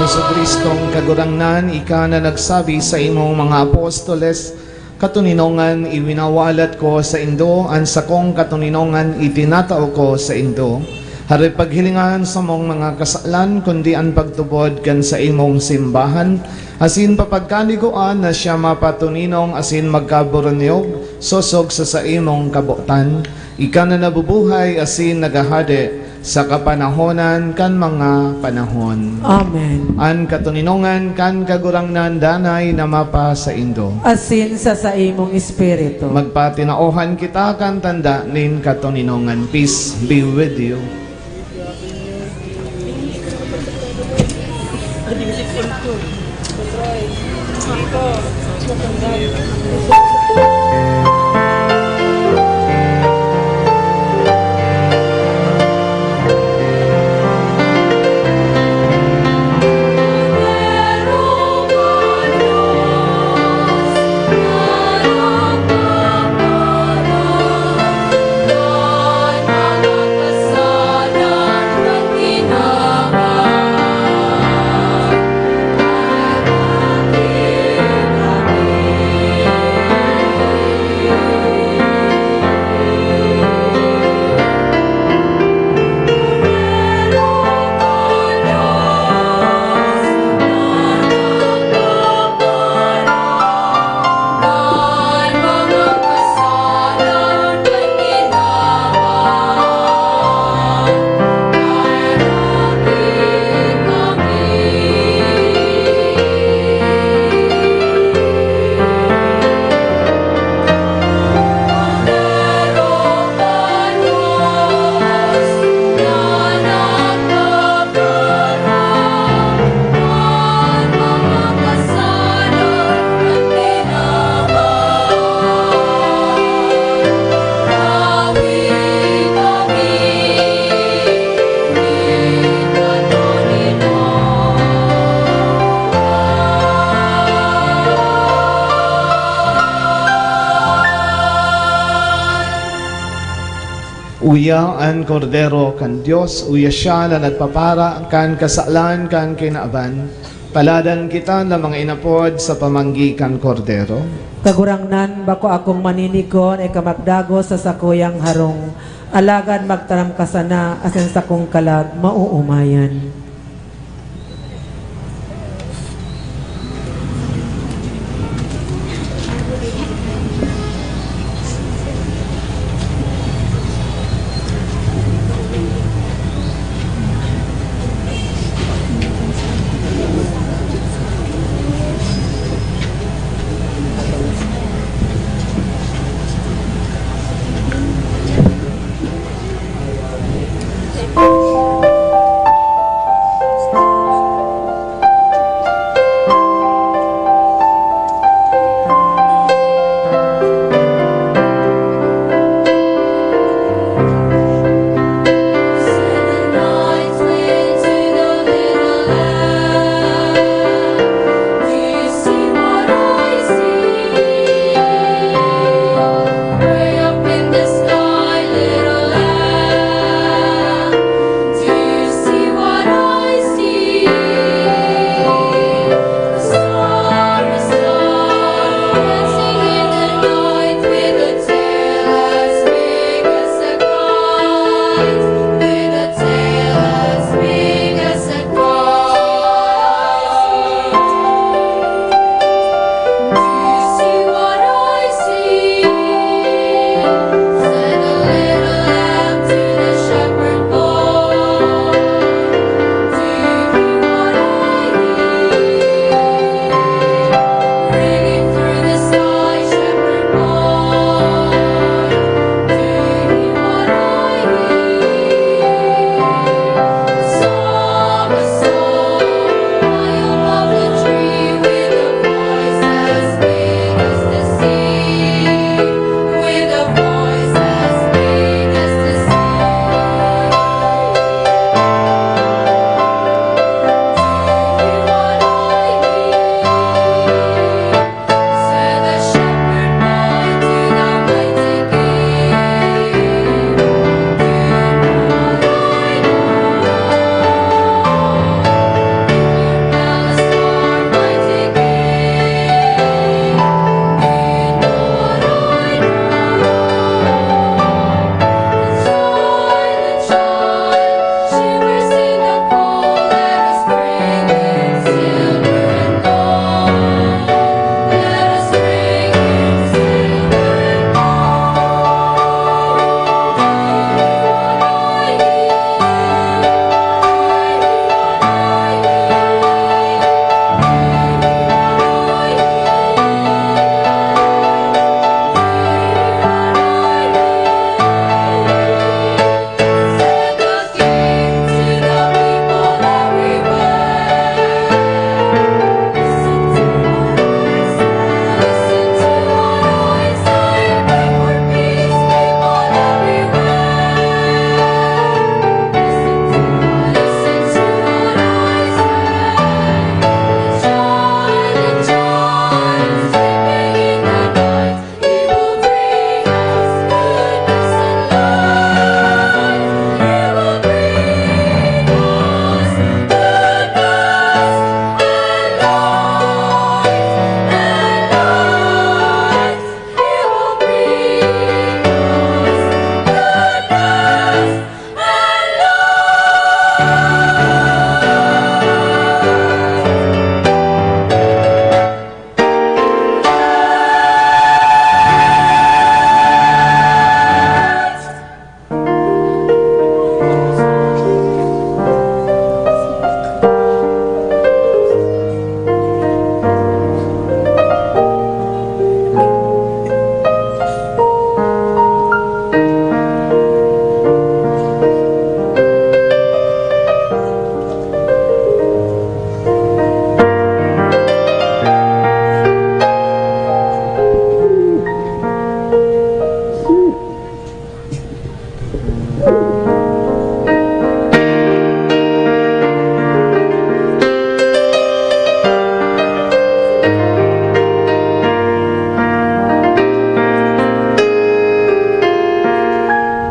Hesu Kristong kagurangnan, ika na nagsabi sa imong mga apostoles, katuninongan iwinawalat ko sa indo, ang sakong katuninongan itinatao ko sa indo. Hari paghilingan sa mong mga kasalan, kundi ang pagtubod kan sa imong simbahan, asin papagkaniguan na siya mapatuninong, asin magkaburanyog, sosog sa imong kabutan. Ika na nabubuhay, asin nagahade, sa kapanahonan kan mga panahon. Amen. An katuninongan kan kagurangnan danay na mapa sa indo. Asin sa imong espiritu. Magpatinaohan kita kan tanda nin katuninongan. Peace be with you. Uya ang kordero kan Dios, uya siya na nagpapara kan kasalan kan kinaaban. Paladan kita na mga inapod sa pamanggi kan kordero. Kagurangnan bako akong maninikon ay kamakdago sa sakuyang harong. Alagad magtaram ka sana asin sa kong kalag mauumayan.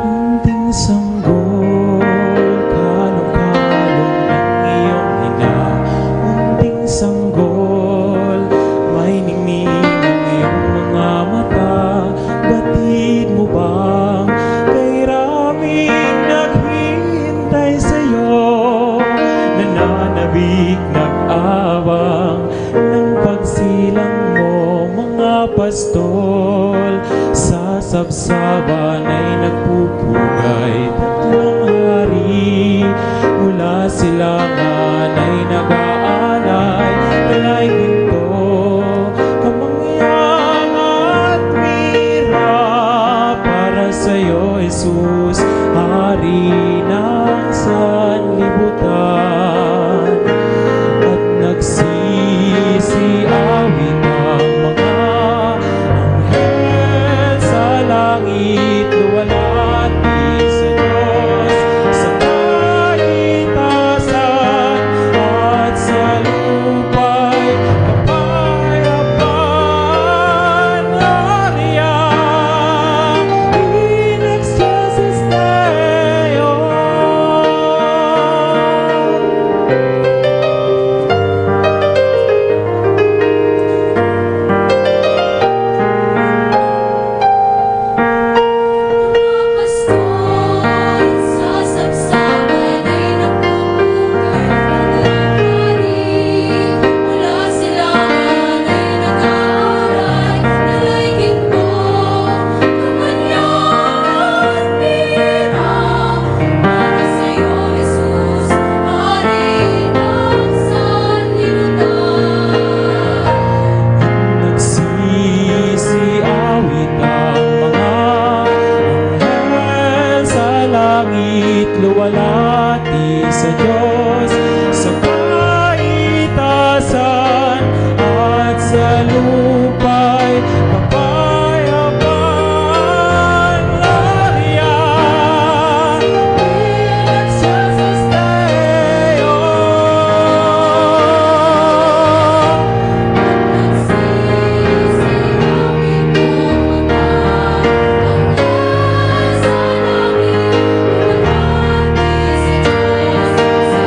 Unting sanggol, kalong-kalong ng iyong hina. Unting sanggol, may ningning ang iyong mga mata. Batid mo bang kay raming naghihintay sa'yo? Nananabik, nag-awang ng pagsilang mo, mga pastol. Sa sabsaban ay nagpupugay, tatlong hari mula silangan ay nag-aalay. Talay ginto, kamangyang at mira para sa'yo, Jesus, hari ng sanlibutan. At nagsisiawit ang mga anghel sa langit, luwalhati sa Diyos sa kaitasan, at sa lupa'y kapayapaan. Gloria in excelsis Deo. Nagsisiawit ang mga anghel sa langit, luwalhati sa Diyos sa kaitasan, at sa lupa'y kapayapaan. Gloria in excelsis Deo. Sa langit, luwalhati sa Diyos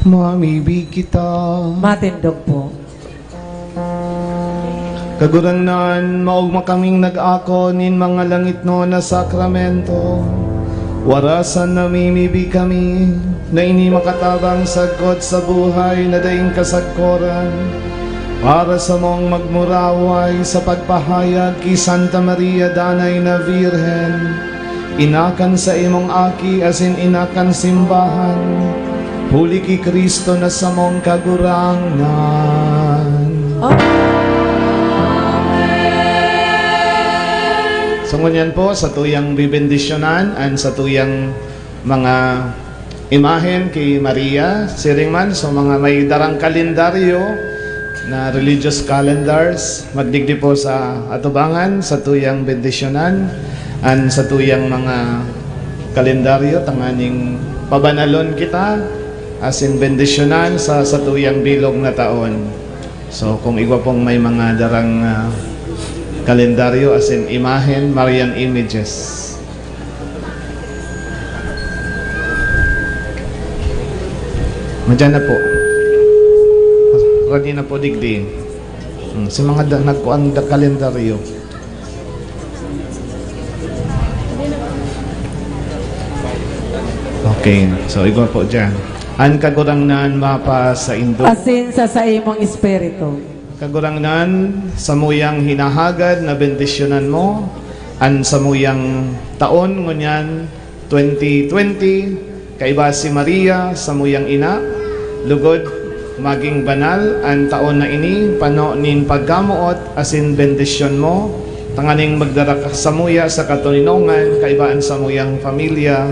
mamibig kita. Matindog po. Kagurangnan, maugma kaming nag-ako nin mga langit no na sakramento. Warasan namimibig kami, na ini makatabang sagkot sa buhay na daing kasagkoran. Para sa mong magmuraway sa pagpahayag ki Santa Maria Danay na Virhen, inakan sa imong aki asin inakan simbahan, huli ki Kristo na sa mong kagurangan. So ngunyan po sa tuyang bibendisyonan and sa tuyang mga imahen kay Maria, siring man so mga may darang kalendaryo na religious calendars, magdigdi po sa atubangan sa tuyang bendisyonan and sa tuyang mga kalendaryo tanganing pabanalon kita asin bendisyonan sa tuyang bilog na taon. So kung igwa pong may mga darang kalendaryo as in imahen, Marian images. Madyan na po. Ready na po digdi. Sa mga nagkuang kalendaryo. Okay, so igwa po dyan. An kagurangnan mapa sa Indo. Asin sa imong espiritu. Kagurangnan, samuyang hinahagad na bendisyonan mo, an samuyang taon ngunyan 2020, kaiba si Maria, samuyang ina, lugod, maging banal, an taon na ini, pano nin pagkamuot, asin bendisyon mo, tanganing magdara samuya sa katuninongan, kaibaan samuyang pamilya,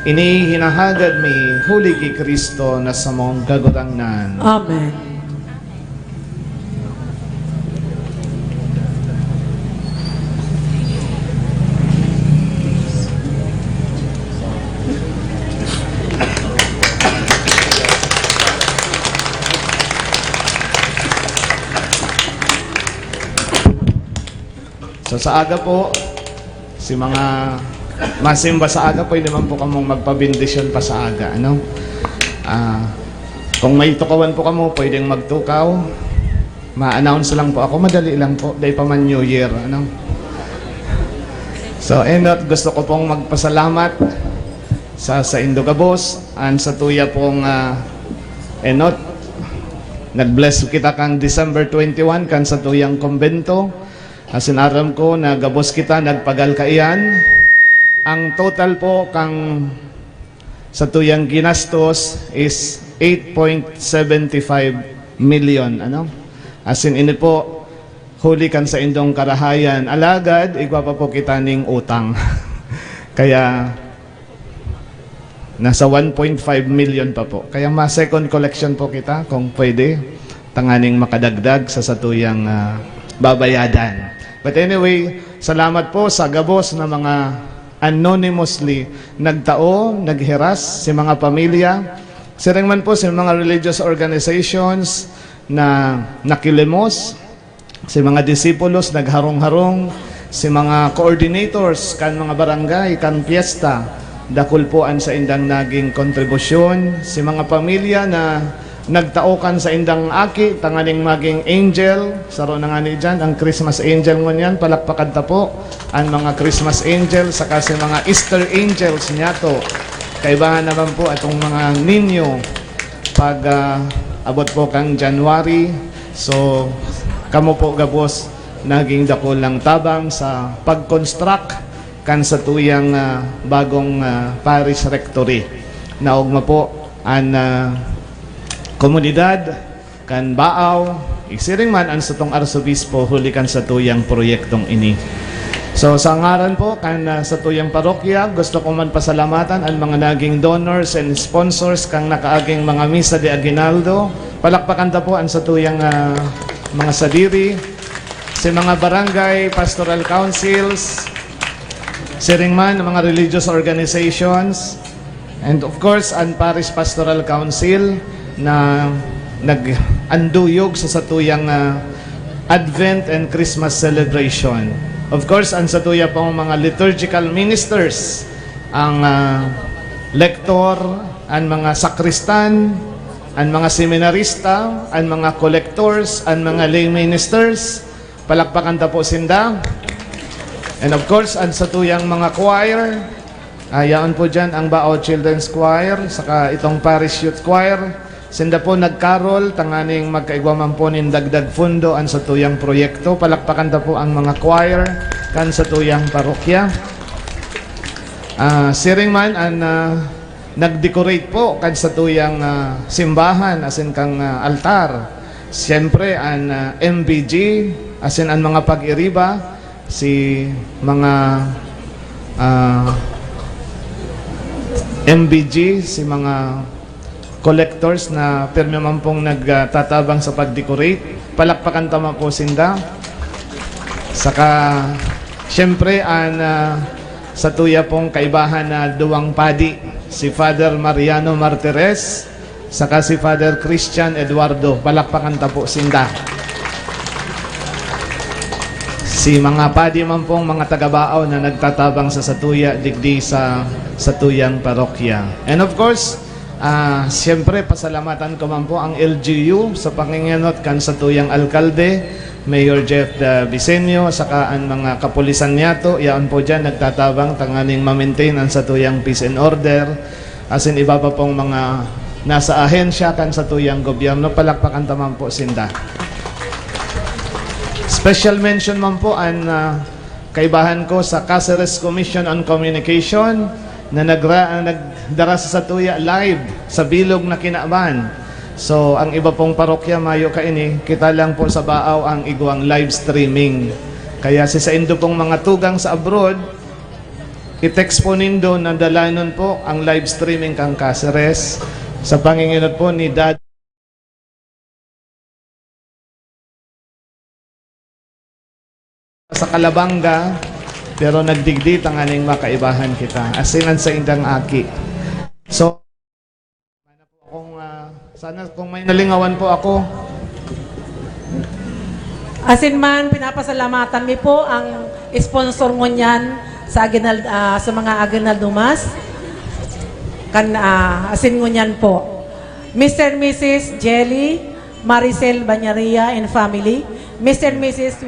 ini hinahagad mi huli ki Kristo na samong kagurangnan. Amen. So sa aga po, si mga masimba sa aga, pwede naman po kamong magpabindisyon pa sa aga. Ano? Kung may tukawan po kamo, pwedeng magtukaw. Ma-announce lang po ako, madali lang po. Dahil pa man New Year. Ano? So, gusto ko pong magpasalamat sa Indogabos and sa tuya pong nag-bless kita kang December 21 kan sa tuyang kumbento. Asinaram ko na gabos kita nagpagal kaiyan. Ang total po kang sa tuyang ginastos is 8.75 million. Ano? Asin ini po huli kan sa indong karahayan. Alagad, igwa pa po kita ning utang. Kaya nasa 1.5 million pa po. Kaya ma-second collection po kita kung pwede. Tanganing makadagdag sa satuyang babayadan. But anyway, salamat po sa gabos na mga anonymously nagtao, naghiras si mga pamilya. Siring man po si mga religious organizations na nakilimos, si mga disipulos nagharong-harong, si mga coordinators kan mga barangay, kan piyesta, dakul po an sa indang naging kontribusyon, si mga pamilya na nagtaokan sa indang aki, tanganing maging angel, saro na nga ni dyan, ang Christmas angel ngunyan, palakpakan ta po, ang mga Christmas angel, saka si mga Easter angels niya to. Kaibahan naman po itong mga ninyo, pag abot po kang January, so kamo po gabos, naging dakol lang tabang sa pag-construct kan sa tuyang bagong parish rectory. Naugma po ang komunidad kan Baaw, isiring man ang satong arsobispo huli kan sa tuyang proyektong ini. So sa ngaran po kan sa tuyang parokya, gusto ko man pasalamatan ang mga naging donors and sponsors kang nakaaging mga misa de Aguinaldo. Palakpakan ta po ang sa tuyang mga sadiri, si mga barangay pastoral councils, siring man ang mga religious organizations, and of course ang parish pastoral council na nag-anduyog sa satuyang Advent and Christmas celebration. Of course, ang satuya pong mga liturgical ministers, ang lektor, ang mga sakristan, ang mga seminarista, ang mga collectors, ang mga lay ministers. Palakpakan ta po sinda. And of course, ang satuyang mga choir. Ayaon po dyan ang Bao Children's Choir, saka itong Parish Youth Choir. Sinda po nagkarol, tanganing magkaigwaman po nin dagdag fundo ang satuyang proyekto. Palakpakan ta po ang mga choir kan satuyang parokya. Siring man ang nag-decorate po kan satuyang simbahan asin kang altar. Siyempre ang MBG asin ang mga pag-iriba, si mga MBG, si mga collectors na pirmi man pong nagtatabang sa pag-decorate. Palakpakan tama po sinda. Saka siyempre ang sa tuya pong kaibahan na duwang padi, si Father Mariano Martires, saka si Father Christian Eduardo. Palakpakan ta po sinda. Si mga padi man pong mga taga-Bao na nagtatabang sa Satuya, digdi sa Satuyang parokya. And of course, siyempre pasalamatan ko man po ang LGU sa panginganot kan Satuyang Alkalde, Mayor Jeff Vicenio, saka ang mga kapulisan niyato, yaon po dyan nagtatabang tanganing ma-maintain ang Satuyang peace and order, asin iba pa pong mga nasa ahensya kan Satuyang gobyerno. Palakpakan taman po sinda. Special mention man po ang kaibahan ko sa Cáceres Commission on Communication na nagdara sa Satuya live sa bilog na Kinaban. So, ang iba pong parokya mayo kaini, kita lang po sa Bao ang igwang live streaming. Kaya sa indo pong mga tugang sa abroad, i-text po nindo na dalanon po ang live streaming kang Cáceres sa panginginot po ni Dad sa Calabanga, pero nagdigdi tanganing makaibahan kita. Asinan sa indang aki. So, sana kung may nalingawan po ako. Asin man, pinapasalamatan mi po ang sponsor mo niyan sa sa mga Aguinaldo Mass. Asin mo niyan po. Mr. and Mrs. Jelly, Maricel Banyaria and family. Mr. and Mrs.